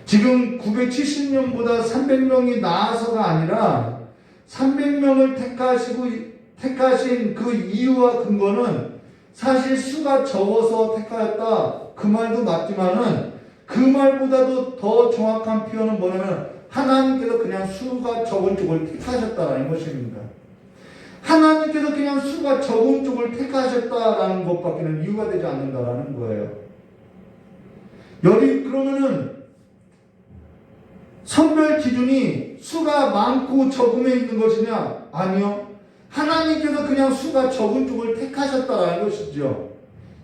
A: 지금 970년보다 300명이 나아서가 아니라 300명을 택하신 그 이유와 근거는 사실 수가 적어서 택하였다. 그 말도 맞지만은 그 말보다도 더 정확한 표현은 뭐냐면 하나님께서 그냥 수가 적은 쪽을 택하셨다라는 것입니다. 하나님께서 그냥 수가 적은 쪽을 택하셨다라는 것밖에는 이유가 되지 않는다라는 거예요. 그러면은 선별 기준이 수가 많고 적음에 있는 것이냐? 아니요. 하나님께서 그냥 수가 적은 쪽을 택하셨다라는 것이죠.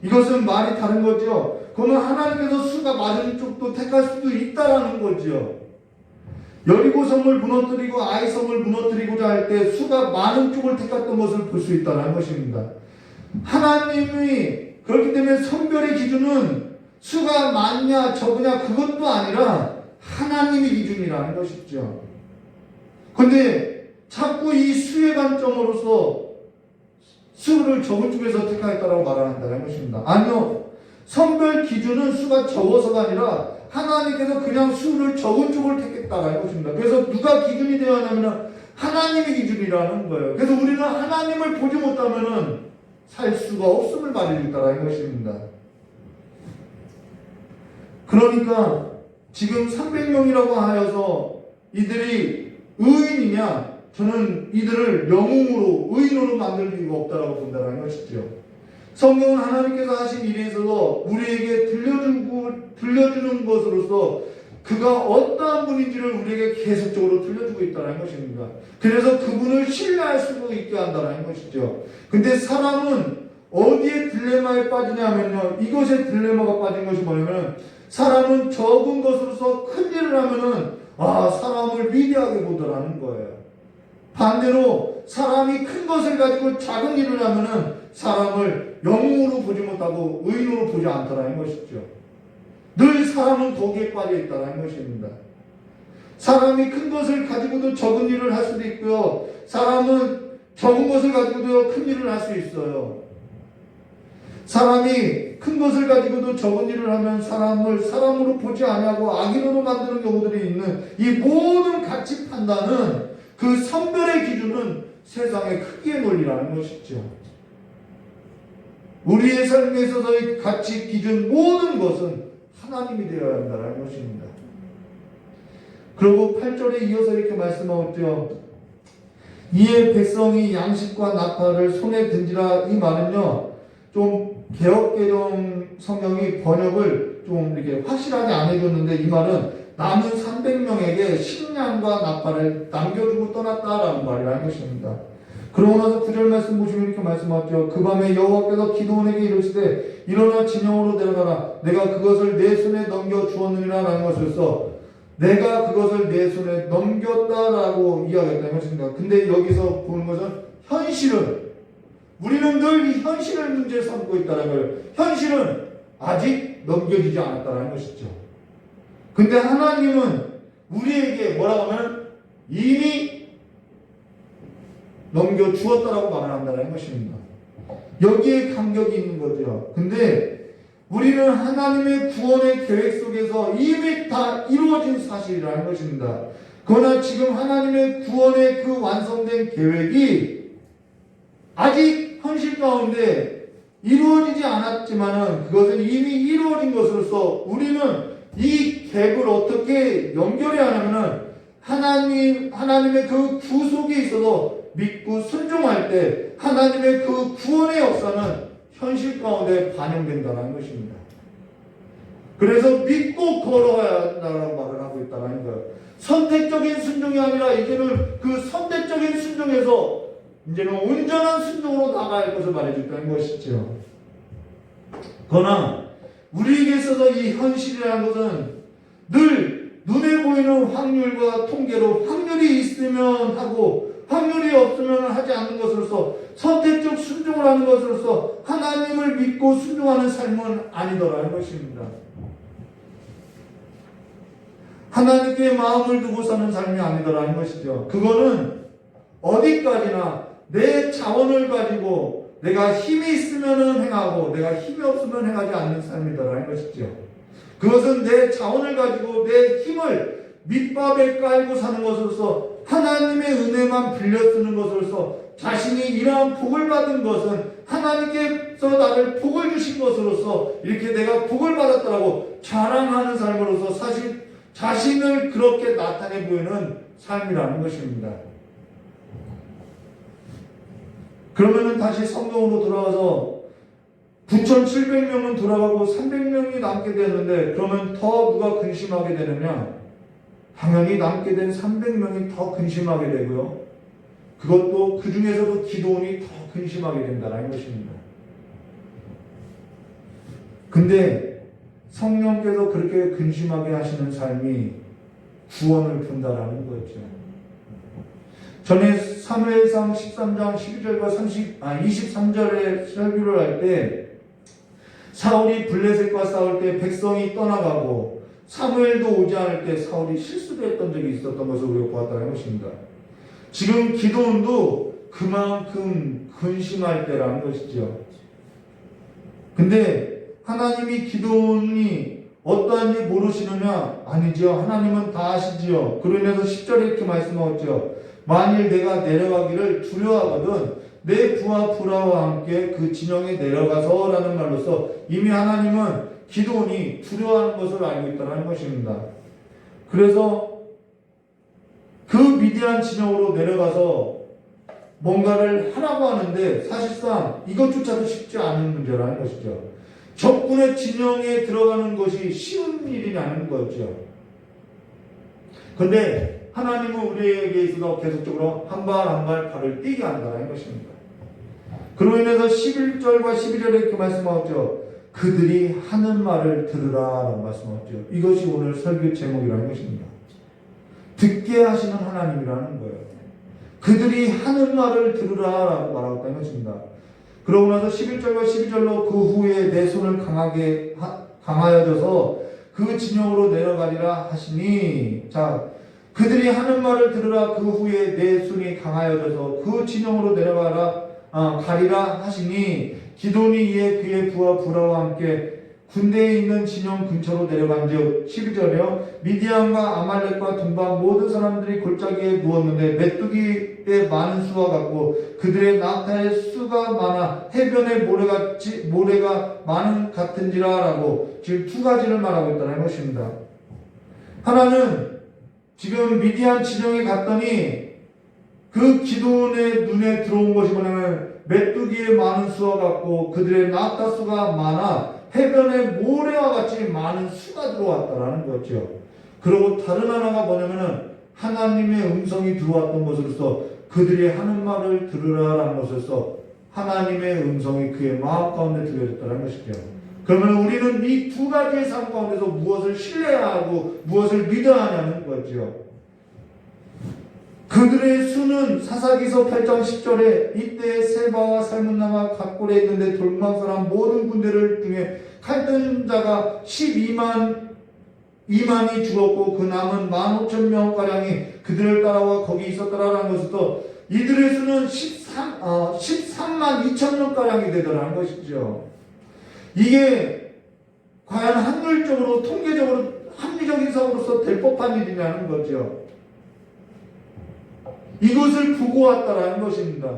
A: 이것은 말이 다른 거죠. 그러면 하나님께서 수가 많은 쪽도 택할 수도 있다라는 거죠. 여리고성을 무너뜨리고 아이성을 무너뜨리고자 할 때 수가 많은 쪽을 택했던 것을 볼 수 있다는 것입니다. 하나님이 그렇기 때문에 선별의 기준은 수가 많냐 적으냐 그것도 아니라 하나님의 기준이라는 것이죠. 그런데 자꾸 이 수의 관점으로서 수를 적은 쪽에서 택하였다고 말한다는 것입니다. 아니요. 선별 기준은 수가 적어서가 아니라 하나님께서 그냥 수를 적은 쪽을 택했다는 것입니다. 그래서 누가 기준이 되어야 하냐면 하나님의 기준이라는 거예요. 그래서 우리는 하나님을 보지 못하면 살 수가 없음을 말해주겠다는 것입니다. 그러니까 지금 300명이라고 하여서 이들이 의인이냐? 저는 이들을 영웅으로 의인으로 만들 이유가 없다라고 본다는 것이죠. 성경은 하나님께서 하신 일에 있어서 우리에게 들려주는 것으로서 그가 어떠한 분인지를 우리에게 계속적으로 들려주고 있다는 것입니다. 그래서 그분을 신뢰할 수 있게 한다는 것이죠. 근데 사람은 어디에 딜레마에 빠지냐면요. 이것에 딜레마가 빠진 것이 뭐냐면 사람은 적은 것으로서 큰 일을 하면은 사람을 위대하게 보더라는 거예요. 반대로 사람이 큰 것을 가지고 작은 일을 하면은 사람을 영웅으로 보지 못하고 의인으로 보지 않더라는 것이죠. 늘 사람은 거기에 빠져 있다는 것입니다. 사람이 큰 것을 가지고도 적은 일을 할 수도 있고요. 사람은 적은 것을 가지고도 큰 일을 할 수 있어요. 사람이 큰 것을 가지고도 적은 일을 하면 사람을 사람으로 보지 아니하고 악인으로 만드는 경우들이 있는 이 모든 가치 판단은 그 선별의 기준은 세상의 크기의 논리라는 것이죠. 우리의 삶에 있어서의 가치 기준 모든 것은 하나님이 되어야 한다는 것입니다. 그리고 8절에 이어서 이렇게 말씀하고 이에 백성이 양식과 나팔을 손에 든지라. 이 말은요 좀 개역개정 성경이 번역을 좀 이렇게 확실하게 안 해줬는데 이 말은 남은 300명에게 식량과 나팔을 남겨주고 떠났다라는 말이라는 것입니다. 그러고 나서 9절 말씀 보시면 이렇게 말씀하죠. 그 밤에 여호와께서 기드온에게 이르시되 일어나 진영으로 내려가라. 내가 그것을 내 손에 넘겨주었느니라 라는 것으로서 내가 그것을 내 손에 넘겼다라고 이야기했다는 것입니다. 근데 여기서 보는 것은 현실은 우리는 늘 이 현실을 문제 삼고 있다는 거예요. 현실은 아직 넘겨지지 않았다는 것이죠. 근데 하나님은 우리에게 뭐라고 하면 이미 넘겨주었다라고 말을 한다는 것입니다. 여기에 간격이 있는 거죠. 근데 우리는 하나님의 구원의 계획 속에서 이미 다 이루어진 사실이라는 것입니다. 그러나 지금 하나님의 구원의 그 완성된 계획이 아직 현실 가운데 이루어지지 않았지만은 그것은 이미 이루어진 것으로서 우리는 이 갭을 어떻게 연결해야 하냐면은 하나님의 그 구속에 있어서 믿고 순종할 때 하나님의 그 구원의 역사는 현실 가운데 반영된다는 것입니다. 그래서 믿고 걸어가야 한다는 말을 하고 있다는 거예요. 선택적인 순종이 아니라 이제는 그 선택적인 순종에서 이제는 온전한 순종으로 나아갈 것을 말해줬다는 것이죠. 그러나 우리에게 있어서 이 현실이라는 것은 늘 눈에 보이는 확률과 통계로 확률이 있으면 하고 확률이 없으면 하지 않는 것으로서 선택적 순종을 하는 것으로서 하나님을 믿고 순종하는 삶은 아니더라는 것입니다. 하나님께 마음을 두고 사는 삶이 아니더라는 것이죠. 그거는 어디까지나 내 자원을 가지고 내가 힘이 있으면 행하고 내가 힘이 없으면 행하지 않는 삶이더라는 것이죠. 그것은 내 자원을 가지고 내 힘을 밑밥에 깔고 사는 것으로서 하나님의 은혜만 빌려 쓰는 것으로서 자신이 이러한 복을 받은 것은 하나님께서 나를 복을 주신 것으로서 이렇게 내가 복을 받았다라고 자랑하는 삶으로서 사실 자신을 그렇게 나타내 보이는 삶이라는 것입니다. 그러면은 다시 성경으로 돌아와서 9,700명은 돌아가고 300명이 남게 되는데 그러면 더 누가 근심하게 되느냐? 당연히 남게 된 300명이 더 근심하게 되고요. 그것도 그 중에서도 기도원이 더 근심하게 된다는 것입니다. 근데 성령께서 그렇게 근심하게 하시는 삶이 구원을 본다라는 거죠. 전에 사무엘상 13장 12절과 23절에 설교를 할 때 사울이 블레셋과 싸울 때 백성이 떠나가고 사무엘도 오지 않을 때 사울이 실수도 했던 적이 있었던 것을 우리가 보았다는 것입니다. 지금 기도원도 그만큼 근심할 때라는 것이죠. 근데 하나님이 기도원이 어떠한지 모르시느냐? 아니죠. 하나님은 다 아시지요. 그로 인해서 10절에 이렇게 말씀하셨죠. 만일 내가 내려가기를 두려워하거든 내 부하 불화와 함께 그 진영에 내려가서 라는 말로써 이미 하나님은 기도원이 두려워하는 것을 알고 있다는 것입니다. 그래서 그 미디안 진영으로 내려가서 뭔가를 하라고 하는데 사실상 이것조차도 쉽지 않은 문제라는 것이죠. 적군의 진영에 들어가는 것이 쉬운 일이라는 거죠. 그런데 하나님은 우리에게 있어서 계속적으로 한 발 한 발 발을 뛰게 한다는 것입니다. 그로 인해서 11절과 12절에 이렇게 말씀하셨죠. 그들이 하는 말을 들으라 라고 말씀하셨죠. 이것이 오늘 설교 제목이라는 것입니다. 듣게 하시는 하나님이라는 거예요. 그들이 하는 말을 들으라 라고 말하고 있다는 것입니다. 그러고 나서 11절과 12절로 그 후에 내 손을 강하여져서 그 진영으로 내려가리라 하시니 자 그들이 하는 말을 들으라 그 후에 내 손이 강하여져서 그 진영으로 가리라 하시니 기도니 이에 그의 부하 불화와 함께 군대에 있는 진영 근처로 내려간즉 12절에요. 미디안과 아말렉과 동방 모든 사람들이 골짜기에 누웠는데 메뚜기의 많은 수와 같고 그들의 낙타의 수가 많아 해변의 모래가 많은 같은지라 라고 지금 두 가지를 말하고 있다는 것입니다. 하나는 지금 미디안 진영에 갔더니 그 기도원의 눈에 들어온 것이 뭐냐면 메뚜기의 많은 수와 같고 그들의 낙타 수가 많아 해변의 모래와 같이 많은 수가 들어왔다라는 거죠. 그리고 다른 하나가 뭐냐면은 하나님의 음성이 들어왔던 것으로서 그들이 하는 말을 들으라라는 것으로서 하나님의 음성이 그의 마음 가운데 들려졌다는 것이죠. 그러면 우리는 이 두 가지의 삶 가운데서 무엇을 신뢰하고 무엇을 믿어야 하냐는 거죠. 그들의 수는 사사기서 8장 10절에 이때 세바와 살문나가 각골에 있는데 돌망사람 모든 군대를 중에 칼든 자가 12만이 죽었고 그 남은 15,000명가량이 그들을 따라와 거기 있었더라라는 것부터 이들의 수는 13만 2천명가량이 되더라는 것이죠. 이게 과연 확률적으로 통계적으로 합리적인 사고로서 될 법한 일이냐는 거죠. 이것을 보고 왔다라는 것입니다.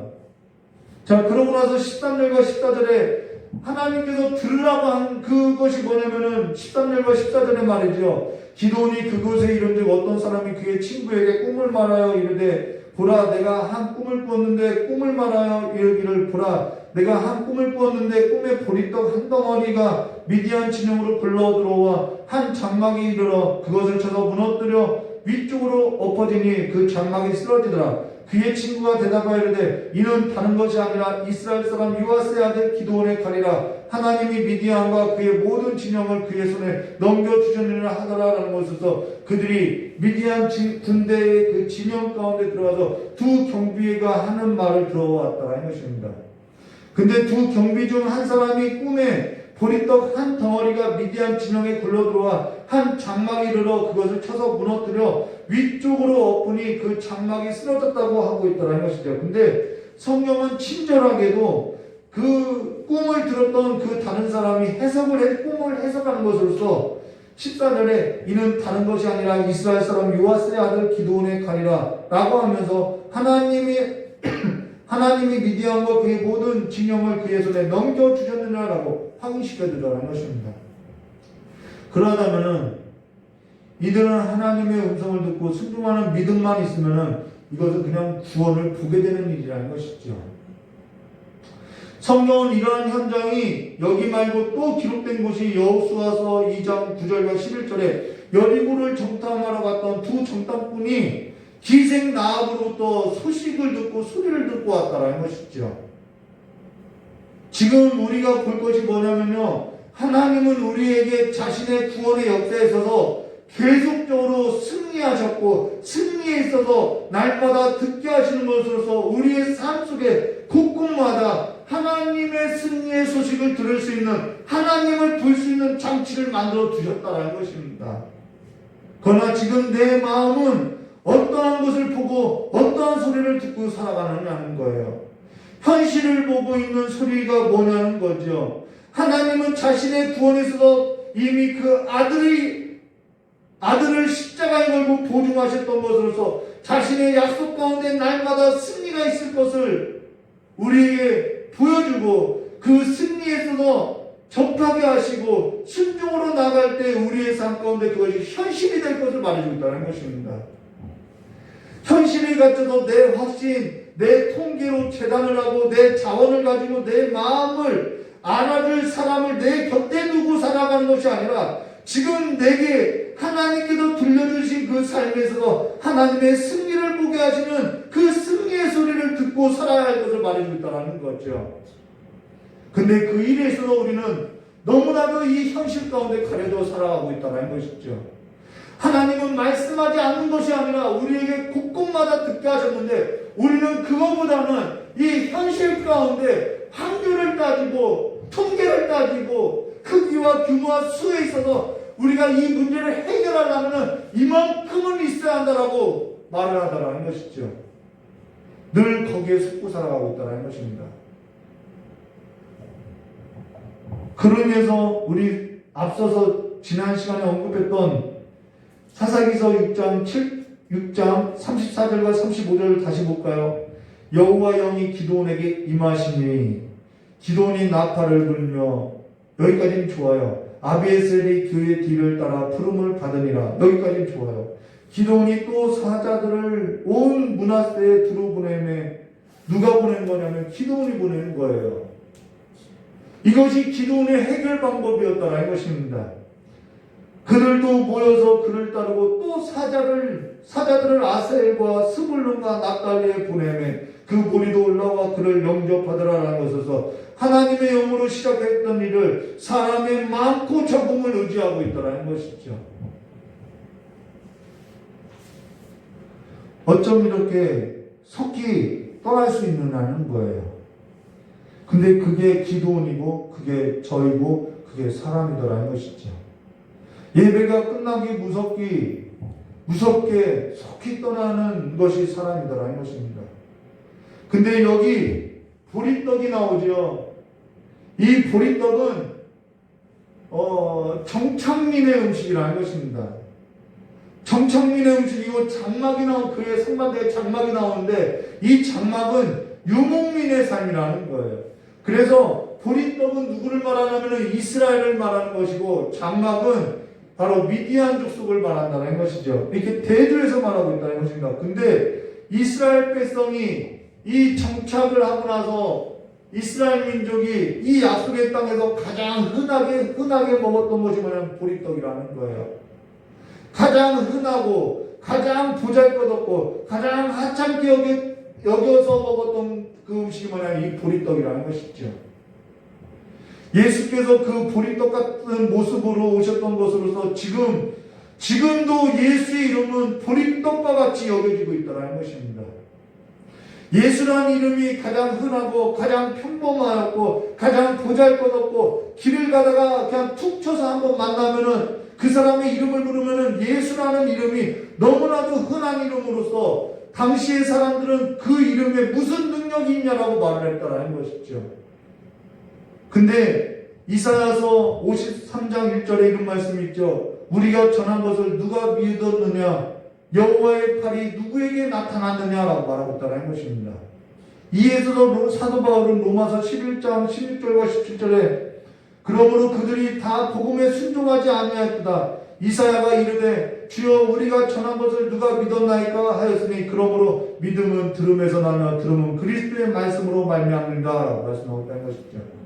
A: 자, 그러고 나서 13절과 14절에 하나님께서 들으라고 한 그것이 뭐냐면은 13절과 14절에 말이죠. 기도원이 그곳에 이른즉 어떤 사람이 그의 친구에게 꿈을 말하여 이르되 보라 내가 한 꿈을 꾸었는데 꿈을 말하여 이르기를 보라 내가 한 꿈을 꾸었는데 꿈에 보리떡 한 덩어리가 미디안 진영으로 굴러 들어와 한 장막이 이르러 그것을 쳐서 무너뜨려 위쪽으로 엎어지니 그 장막이 쓰러지더라. 그의 친구가 대답하여 이르되 이는 다른 것이 아니라 이스라엘 사람 요아스의 아들 기드온의 칼이라 하나님이 미디안과 그의 모든 진영을 그의 손에 넘겨주셨느니라 하더라라는 것에서 그들이 미디안 군대의 그 진영 가운데 들어가서 두 경비가 하는 말을 들어왔다는 것입니다. 근데 두 경비 중 한 사람이 꿈에 보리떡 한 덩어리가 미디안 진영에 굴러들어와 한 장막이 이르러 그것을 쳐서 무너뜨려 위쪽으로 엎으니 그 장막이 쓰러졌다고 하고 있다는 것이죠. 근데 성경은 친절하게도 그 꿈을 들었던 그 다른 사람이 꿈을 해석하는 것으로서 14절에 이는 다른 것이 아니라 이스라엘 사람 요아스의 아들 기드온의 칼이라 라고 하면서 하나님이 미디안과 그의 모든 진영을 그의 손에 넘겨주셨느냐라고 확인시켜주라는 것입니다. 그러다면은 이들은 하나님의 음성을 듣고 순종하는 믿음만 있으면은 이것은 그냥 구원을 보게 되는 일이라는 것이죠. 성경은 이러한 현장이 여기 말고 또 기록된 곳이 여호수아서 2장 9절과 11절에 여리고를 정탐하러 갔던 두 정탐꾼이 기생 나합으로부터 소식을 듣고 소리를 듣고 왔다라는 것이죠. 지금 우리가 볼 것이 뭐냐면요, 하나님은 우리에게 자신의 구원의 역사에 있어서 계속적으로 승리하셨고, 승리에 있어서 날마다 듣게 하시는 것으로서 우리의 삶 속에 곳곳마다 하나님의 승리의 소식을 들을 수 있는, 하나님을 볼 수 있는 장치를 만들어 두셨다는 것입니다. 그러나 지금 내 마음은 어떠한 것을 보고 어떠한 소리를 듣고 살아가느냐는 거예요. 현실을 보고 있는 소리가 뭐냐는 거죠. 하나님은 자신의 구원에 있어서 이미 그 아들을 십자가에 걸고 보증하셨던 것으로서 자신의 약속 가운데 날마다 승리가 있을 것을 우리에게 보여주고, 그 승리에 있어서 접하게 하시고 순종으로 나갈 때 우리의 삶 가운데 그것이 현실이 될 것을 말해주고 있다는 것입니다. 현실에 갇혀서 내 확신, 내 통계로 재단을 하고 내 자원을 가지고 내 마음을 알아줄 사람을 내 곁에 두고 살아가는 것이 아니라, 지금 내게 하나님께서 들려주신 그 삶에서 하나님의 승리를 보게 하시는 그 승리의 소리를 듣고 살아야 할 것을 말해주고 있다는 거죠. 근데 그 일에 있어서 우리는 너무나도 이 현실 가운데 가려져 살아가고 있다는 것이죠. 하나님은 말씀하지 않는 것이 아니라 우리에게 곳곳마다 듣게 하셨는데, 우리는 그거보다는 이 현실 가운데 확률을 따지고 통계를 따지고 크기와 규모와 수에 있어서 우리가 이 문제를 해결하려면 이만큼은 있어야 한다라고 말을 하더라는 것이죠. 늘 거기에 속고 살아가고 있다는 것입니다. 그러면서 우리 앞서서 지난 시간에 언급했던 사사기서 6장 34절과 35절을 다시 볼까요? 여호와 영이 기드온에게 임하시니 기드온이 나팔을 불며, 여기까지는 좋아요. 아비에셀이 그의 뒤를 따라 부름을 받으니라, 여기까지는 좋아요. 기드온이 또 사자들을 온 므낫세에 두루 보내매, 누가 보낸 거냐면 기드온이 보내는 거예요. 이것이 기드온의 해결 방법이었다는 것입니다. 그들도 모여서 그를 따르고 또 사자들을 아셀과 스불론과 납달리에 보내매 그 무리도 올라와 그를 영접하더라라는 것에서 하나님의 영으로 시작했던 일을 사람의 많고 적음을 의지하고 있다는 것이죠. 어쩜 이렇게 속히 떠날 수 있느냐는 거예요. 근데 그게 기드온이고 그게 저이고 그게 사람이더라는 것이죠. 예배가 끝나기 무섭게 속히 떠나는 것이 사람이더라는 것입니다. 근데 여기 보리떡이 나오죠. 이 보리떡은 정착민의 음식이라는 것입니다. 정착민의 음식이고 장막이 그의 상반대에 장막이 나오는데, 이 장막은 유목민의 삶이라는 거예요. 그래서 보리떡은 누구를 말하냐면 이스라엘을 말하는 것이고, 장막은 바로 미디안 족속을 말한다는 것이죠. 이렇게 대조해서 말하고 있다는 것입니다. 근데 이스라엘 백성이 이 정착을 하고 나서 이스라엘 민족이 이 약속의 땅에서 가장 흔하게 먹었던 것이 뭐냐면 보리떡이라는 거예요. 가장 흔하고 가장 보잘것없고 가장 하찮게 여겨서 먹었던 그 음식이 뭐냐면 이 보리떡이라는 것이죠. 예수께서 그 보리떡 같은 모습으로 오셨던 것으로서 지금도 예수의 이름은 보리떡과 같이 여겨지고 있다는 것입니다. 예수라는 이름이 가장 흔하고 가장 평범하였고 가장 보잘것없고, 길을 가다가 그냥 툭 쳐서 한번 만나면은 그 사람의 이름을 부르면은 예수라는 이름이 너무나도 흔한 이름으로서 당시의 사람들은 그 이름에 무슨 능력이 있냐라고 말을 했다는 것이죠. 근데 이사야서 53장 1절에 이런 말씀이 있죠. 우리가 전한 것을 누가 믿었느냐, 여호와의 팔이 누구에게 나타났느냐라고 말하고 있다는 것입니다. 이에서도 사도 바울은 로마서 11장 16절과 17절에 그러므로 그들이 다 복음에 순종하지 아니하였다. 이사야가 이르되 주여 우리가 전한 것을 누가 믿었나이까 하였으니 그러므로 믿음은 들음에서 나며 들음은 그리스도의 말씀으로 말미암는다 라고 말씀하고 있다는 것이죠.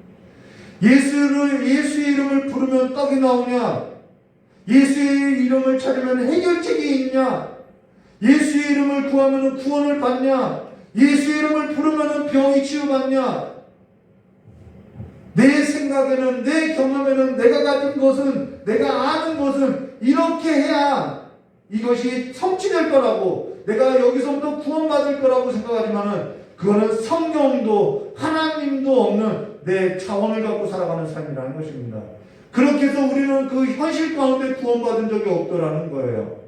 A: 예수의 이름을 부르면 떡이 나오냐? 예수의 이름을 찾으면 해결책이 있냐? 예수의 이름을 구하면 구원을 받냐? 예수의 이름을 부르면 병이 치유받냐? 내 생각에는, 내 경험에는, 내가 가진 것은, 내가 아는 것은 이렇게 해야 이것이 성취될 거라고, 내가 여기서부터 구원받을 거라고 생각하지만은 그거는 성령도 하나님도 없는 내 차원을 갖고 살아가는 삶이라는 것입니다. 그렇게 해서 우리는 그 현실 가운데 구원받은 적이 없더라는 거예요.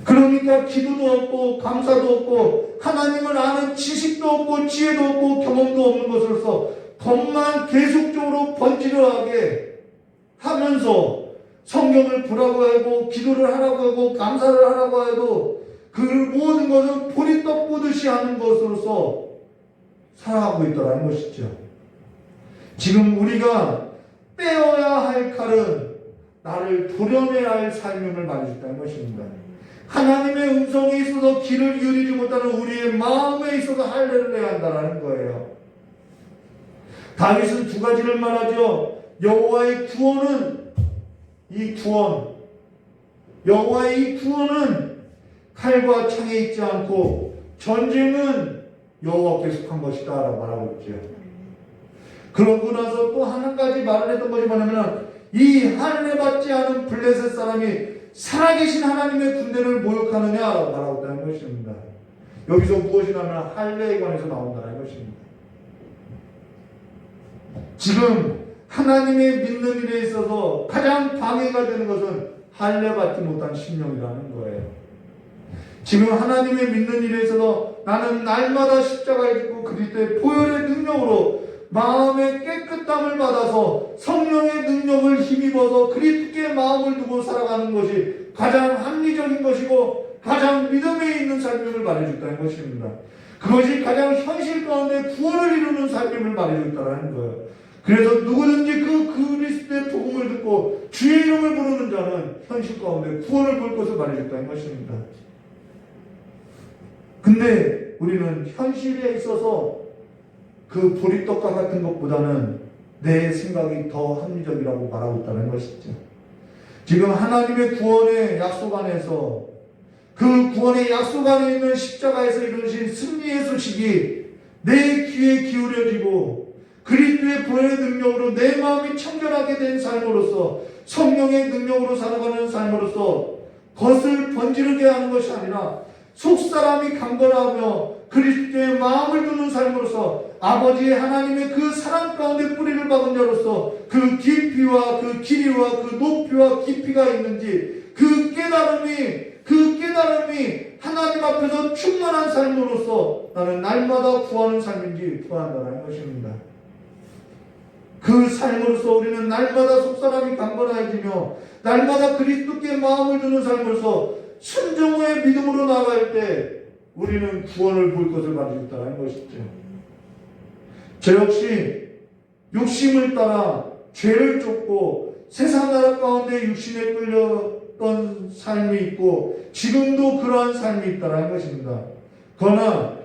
A: 그러니까 기도도 없고 감사도 없고 하나님을 아는 지식도 없고 지혜도 없고 경험도 없는 것으로서 법만 계속적으로 번지르하게 하면서 성경을 보라고 하고 기도를 하라고 하고 감사를 하라고 해도 그 모든 것은 보리떡 보듯이 하는 것으로서 살아가고 있다는 것이죠. 지금 우리가 빼어야 할 칼은 나를 도려내야 할 삶임을 말해줬다는 것입니다. 하나님의 음성에 있어서 귀를 기울이지 못하는 우리의 마음에 있어서 할례를 해야 한다는 거예요. 다윗은 두 가지를 말하죠. 여호와의 구원은 여호와의 이 구원은 칼과 창에 있지 않고 전쟁은 여호와께 속한 것이다 라고 말하고 있죠. 그러고 나서 또 한 가지 말을 했던 것이 뭐냐면 이 할례 받지 않은 블레셋 사람이 살아계신 하나님의 군대를 모욕하느냐라고 말하고 있다는 것입니다. 여기서 무엇이냐면 할례에 관해서 나온다는 것입니다. 지금 하나님의 믿는 일에 있어서 가장 방해가 되는 것은 할례 받지 못한 심령이라는 거예요. 지금 하나님의 믿는 일에 있어서 나는 날마다 십자가에 죽고 그리스도의 보혈의 능력으로 마음의 깨끗함을 받아서 성령의 능력을 힘입어서 그리스도께 마음을 두고 살아가는 것이 가장 합리적인 것이고 가장 믿음에 있는 삶임을 말해줬다는 것입니다. 그것이 가장 현실 가운데 구원을 이루는 삶임을 말해줬다는 거예요. 그래서 누구든지 그 그리스도의 복음을 듣고 주의 이름을 부르는 자는 현실 가운데 구원을 볼 것을 말해줬다는 것입니다. 근데 우리는 현실에 있어서 그 보리떡과 같은 것보다는 내 생각이 더 합리적이라고 말하고 있다는 것이죠. 지금 하나님의 구원의 약속 안에서 그 구원의 약속 안에 있는 십자가에서 이루어진 승리의 소식이 내 귀에 기울여지고 그리스도의 보혈의 능력으로 내 마음이 청결하게 된 삶으로서 성령의 능력으로 살아가는 삶으로서 겉을 번지르게 하는 것이 아니라 속사람이 강건하며 그리스도의 마음을 두는 삶으로서 아버지의 하나님의 그 사랑 가운데 뿌리를 박은 자로서 그 깊이와 그 길이와 그 높이와 깊이가 있는지 그 깨달음이 하나님 앞에서 충만한 삶으로서 나는 날마다 구하는 삶인지 구한다는 것입니다. 그 삶으로서 우리는 날마다 속사람이 강건해지며 날마다 그리스도께 마음을 두는 삶으로서 순종의 믿음으로 나갈 때 우리는 구원을 볼 것을 가지고 있다는 것이죠. 저 역시 욕심을 따라 죄를 쫓고 세상 나라 가운데 육신에 끌렸던 삶이 있고 지금도 그러한 삶이 있다는 것입니다. 그러나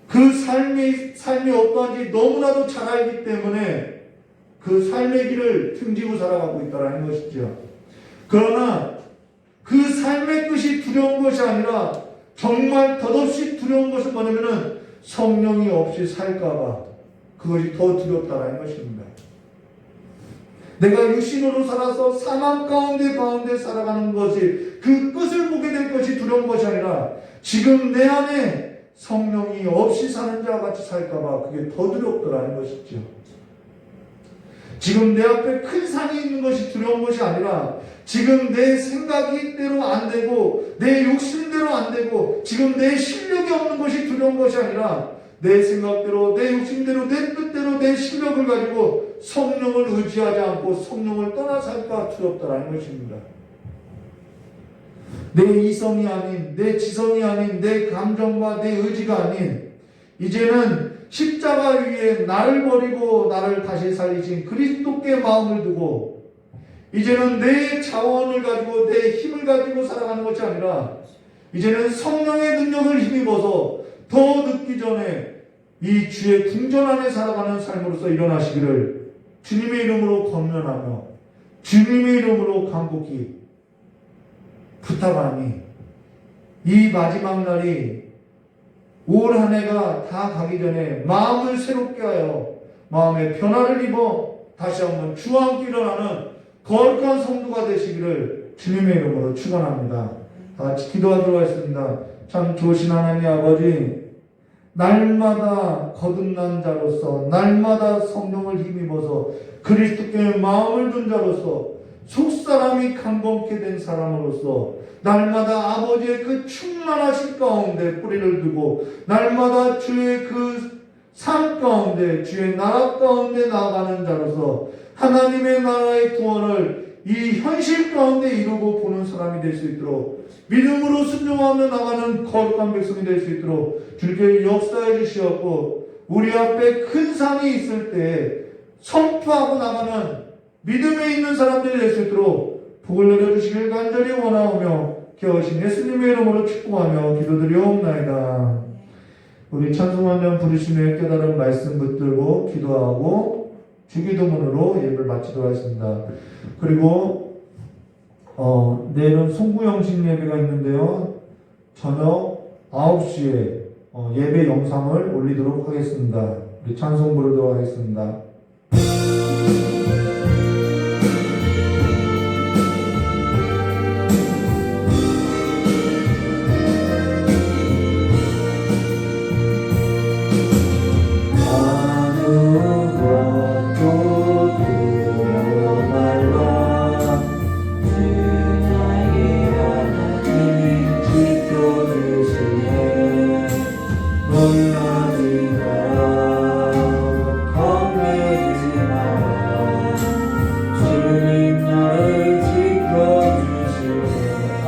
A: 그 삶이 어떠한지 너무나도 잘 알기 때문에 그 삶의 길을 등지고 살아가고 있다는 것이죠. 그러나 그 삶의 끝이 두려운 것이 아니라 정말 덧없이 두려운 것은 뭐냐면은 성령이 없이 살까봐 그것이 더 두렵다는 것입니다. 내가 육신으로 살아서 사망 가운데 살아가는 것이 그 끝을 보게 될 것이 두려운 것이 아니라 지금 내 안에 성령이 없이 사는 자와 같이 살까봐 그게 더 두렵더라는 것이죠. 지금 내 앞에 큰 산이 있는 것이 두려운 것이 아니라 지금 내 생각이 대로 안 되고 내 욕심대로 안 되고 지금 내 실력이 없는 것이 두려운 것이 아니라 내 생각대로 내 욕심대로 내 뜻대로 내 실력을 가지고 성령을 의지하지 않고 성령을 떠나 살까 두렵다라는 것입니다. 내 이성이 아닌 내 지성이 아닌 내 감정과 내 의지가 아닌 이제는 십자가 위에 나를 버리고 나를 다시 살리신 그리스도께 마음을 두고 이제는 내 자원을 가지고 내 힘을 가지고 살아가는 것이 아니라 이제는 성령의 능력을 힘입어서 더 늦기 전에 이 주의 궁전 안에 살아가는 삶으로서 일어나시기를 주님의 이름으로 권면하며 주님의 이름으로 간곡히 부탁하니 이 마지막 날이 올 한 해가 다 가기 전에 마음을 새롭게 하여 마음의 변화를 입어 다시 한번 주와 함께 일어나는 거룩한 성도가 되시기를 주님의 이름으로 축원합니다. 다 같이 기도하도록 하겠습니다. 참 좋으신 하나님 아버지, 날마다 거듭난 자로서 날마다 성령을 힘입어서 그리스도께 마음을 둔 자로서 속사람이 강건케 된 사람으로서 날마다 아버지의 그 충만하신 가운데 뿌리를 두고 날마다 주의 그 삶 가운데 주의 나라 가운데 나아가는 자로서 하나님의 나라의 구원을 이 현실 가운데 이루고 보는 사람이 될 수 있도록 믿음으로 순종하며 나가는 거룩한 백성이 될 수 있도록 주님께 역사해 주시었고 우리 앞에 큰 산이 있을 때 선포하고 나가는 믿음에 있는 사람들이 될 수 있도록 복을 내려주시길 간절히 원하오며 기어하신 예수님의 이름으로 축복하며 기도드리옵나이다. 우리 찬송한장 부르심에 깨달은 말씀 붙들고 기도하고 주기도문으로 예배를 마치도록 하겠습니다. 그리고 내일은 송구영신 예배가 있는데요. 저녁 9시에 예배 영상을 올리도록 하겠습니다. 우리 찬송 부르도록 하겠습니다.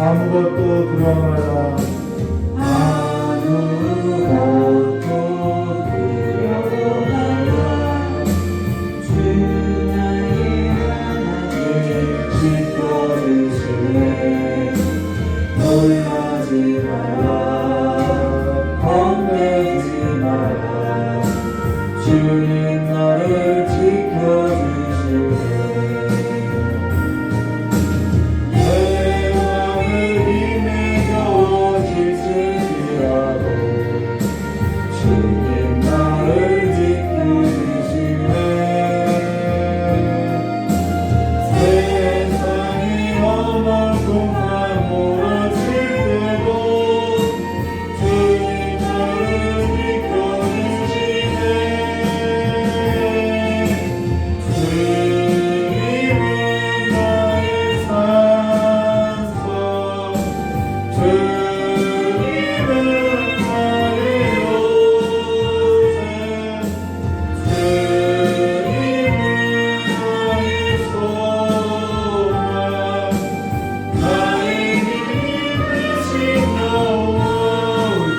A: 아무것도 두려워하라. 아무것도 두려워하라. 주 나의 하나님 지켜주시네. 놀라지 마라. 겁내지 마라. 주님 나를 지켜주시네.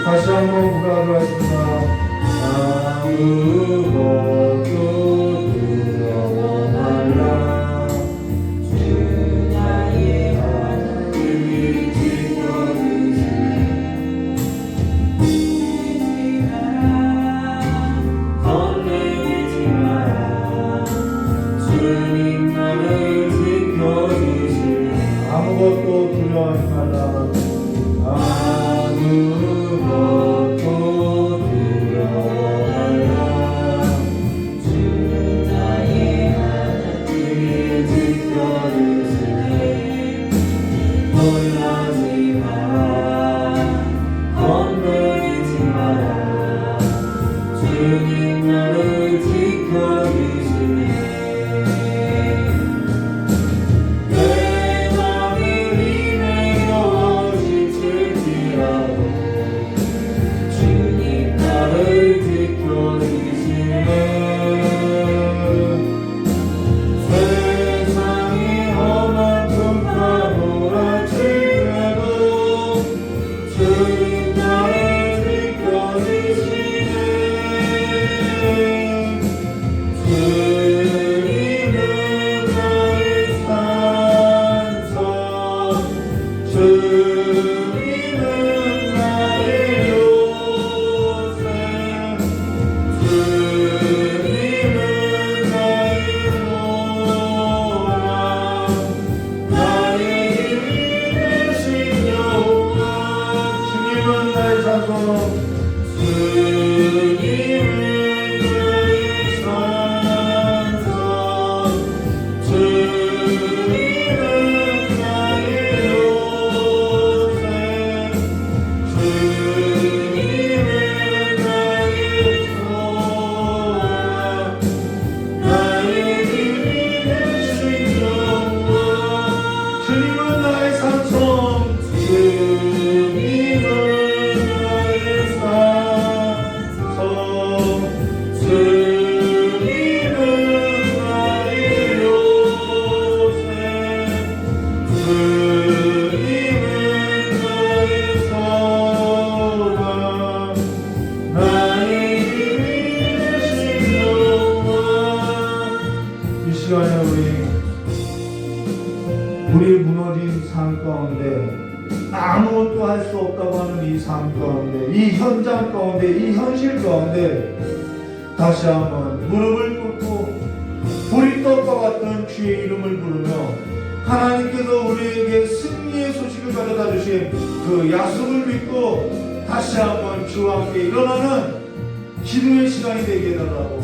A: 다시 한번 구가하도록 하겠습니다. 아무것도 두려워 말라. 주 나의 하나님이 지켜주시네. 겁내지 마라. 겁내지 마라. 주님 나를 지켜주시네. 아무것도 두려워하지 말라. 아무것도 두려워 말라. 시간에 우리 무너진 삶 가운데 아무것도 할 수 없다고 하는 이 삶 가운데, 이 현장 가운데, 이 현실 가운데 다시 한번 무릎을 꿇고 보리떡과 같은 주의 이름을 부르며 하나님께서 우리에게 승리의 소식을 가져다 주신 그 약속을 믿고 다시 한번 주와 함께 일어나는 기도의 시간이 되게 해달라고,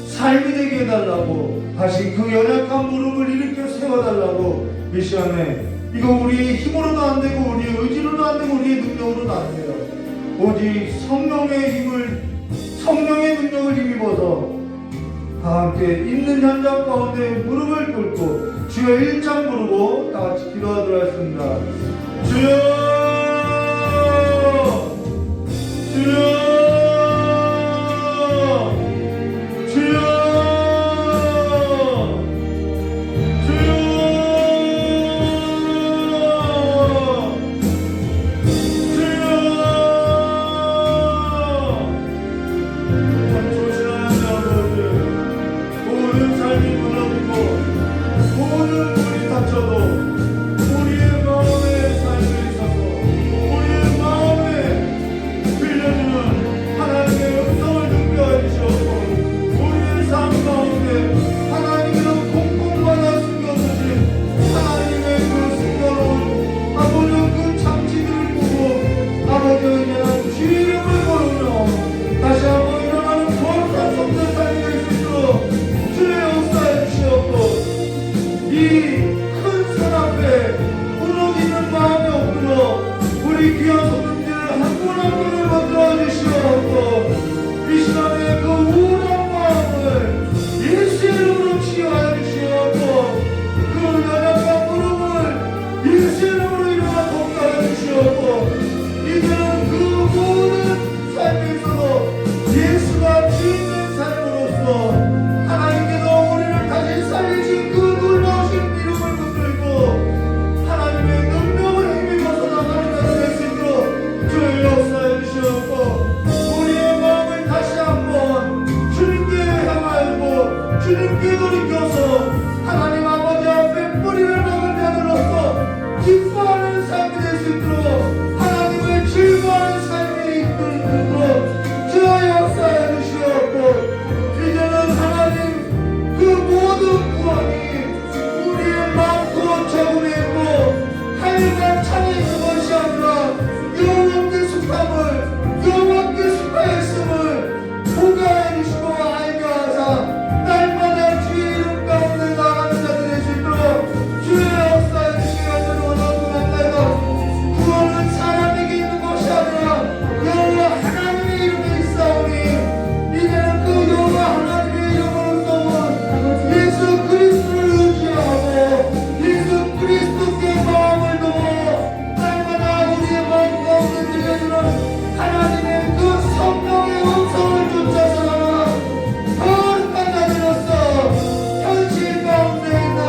A: 삶이 되게 해달라고, 다시 그 연약한 무릎을 일으켜 세워달라고. 이 시간에 이거 우리의 힘으로도 안 되고 우리의 의지로도 안 되고 우리의 능력으로도 안 돼요. 오직 성령의 능력을 힘입어서 다 함께 있는 현장 가운데 무릎을 꿇고 주여 일장 부르고 다 같이 기도하도록 하겠습니다. 주여, 주여, 주여, 주님께 돌이켜서 하나님 아버지 앞에 뿌리를 박은 자들로서 기뻐하는 삶이 될 수 있도록 하나님을 즐거워하는 삶이 있도록 주여 역사해 주시옵고, 이제는 하나님 그 모든 구원이 우리의 많고 적음에 있고 하늘과 창에 있는 것이 아니라 여호와께 속함을, 여호와께 속하여 있음을 보가해 주시고 알게 하사 날마다 주의 이름 가운데 나가는 자들이 될 수 있도록 주의 역사에 주시기 원하는 날마다 구원은 사람에게 있는 것이 아니라 여호와 하나님의 이름에 있사오니, 이제는 그 여호와 하나님의 이름으로 써온 예수 그리스도를 의지하고 예수 그리스도께 마음을 두어 날마다 우리의 마음 가운데 들려주는 하나님의 그 성령의 음성을 쫓아서 거룩한 자들로서 현실 가운데 있는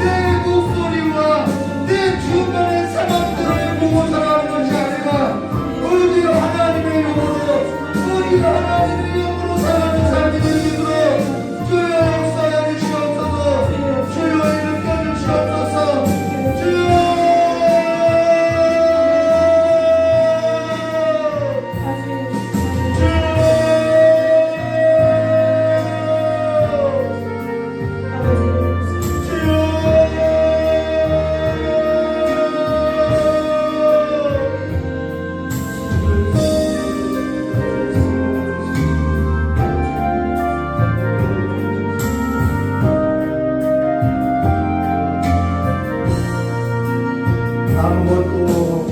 A: 내 목소리와 내 주변의 사람들을 보고 살아가는 것이 아니라 오직 하나님의 이름으로, 오직 하나님의 이름으로 살아가는 삶이 되시도록 주여 역사해 주시옵소서. 주여 일으켜 주시옵소서. 주여 아무것도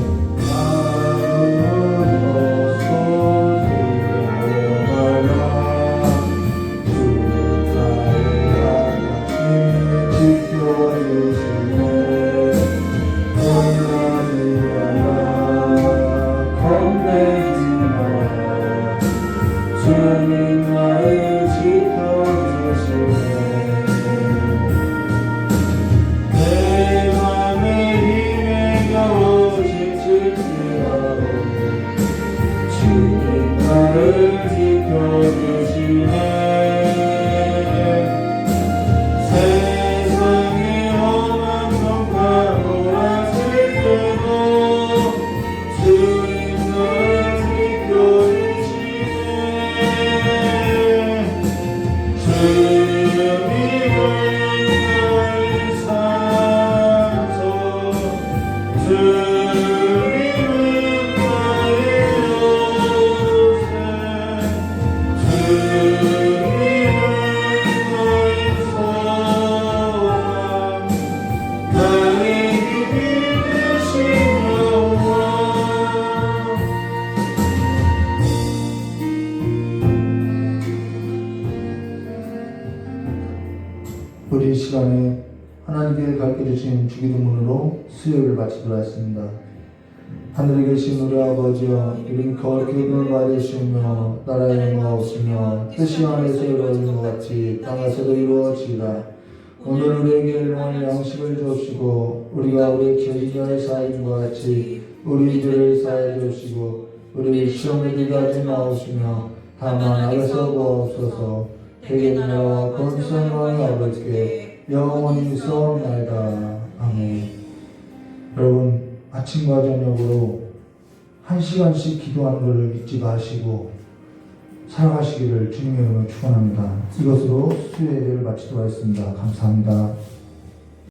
A: 주님 나를 지켜주시네. 내 맘에 힘에 겨우 지칠지라도 주님 나를 지켜주시네. 우리 시간에 하나님께 가르쳐 주신 주기도문으로 수요일을 마치도록 하겠습니다. 하늘에 계신 우리 아버지여, 이름이 거룩히 여김을 받으시며 나라의 영광하시며 뜻이 하늘에서 이루어진 것 같이 땅에서도 이루어지이다. 오늘 우리에게 일용할 양식을 주시고 우리가 우리 죄인을 사하인 것 같이 우리 죄를 사하여 주시고 우리 시험에 들게 하지 마옵시며 다만 악에서 구하옵소서. 대개 나라와 권세와 아버지께 영원히 있사옵나이다. 아멘. 여러분, 아침과 저녁으로 1시간씩 기도하는 것을 잊지 마시고 살아가시기를 주님의 이름으로 축원합니다. 이것으로 수요예배를 마치도록 하겠습니다. 감사합니다.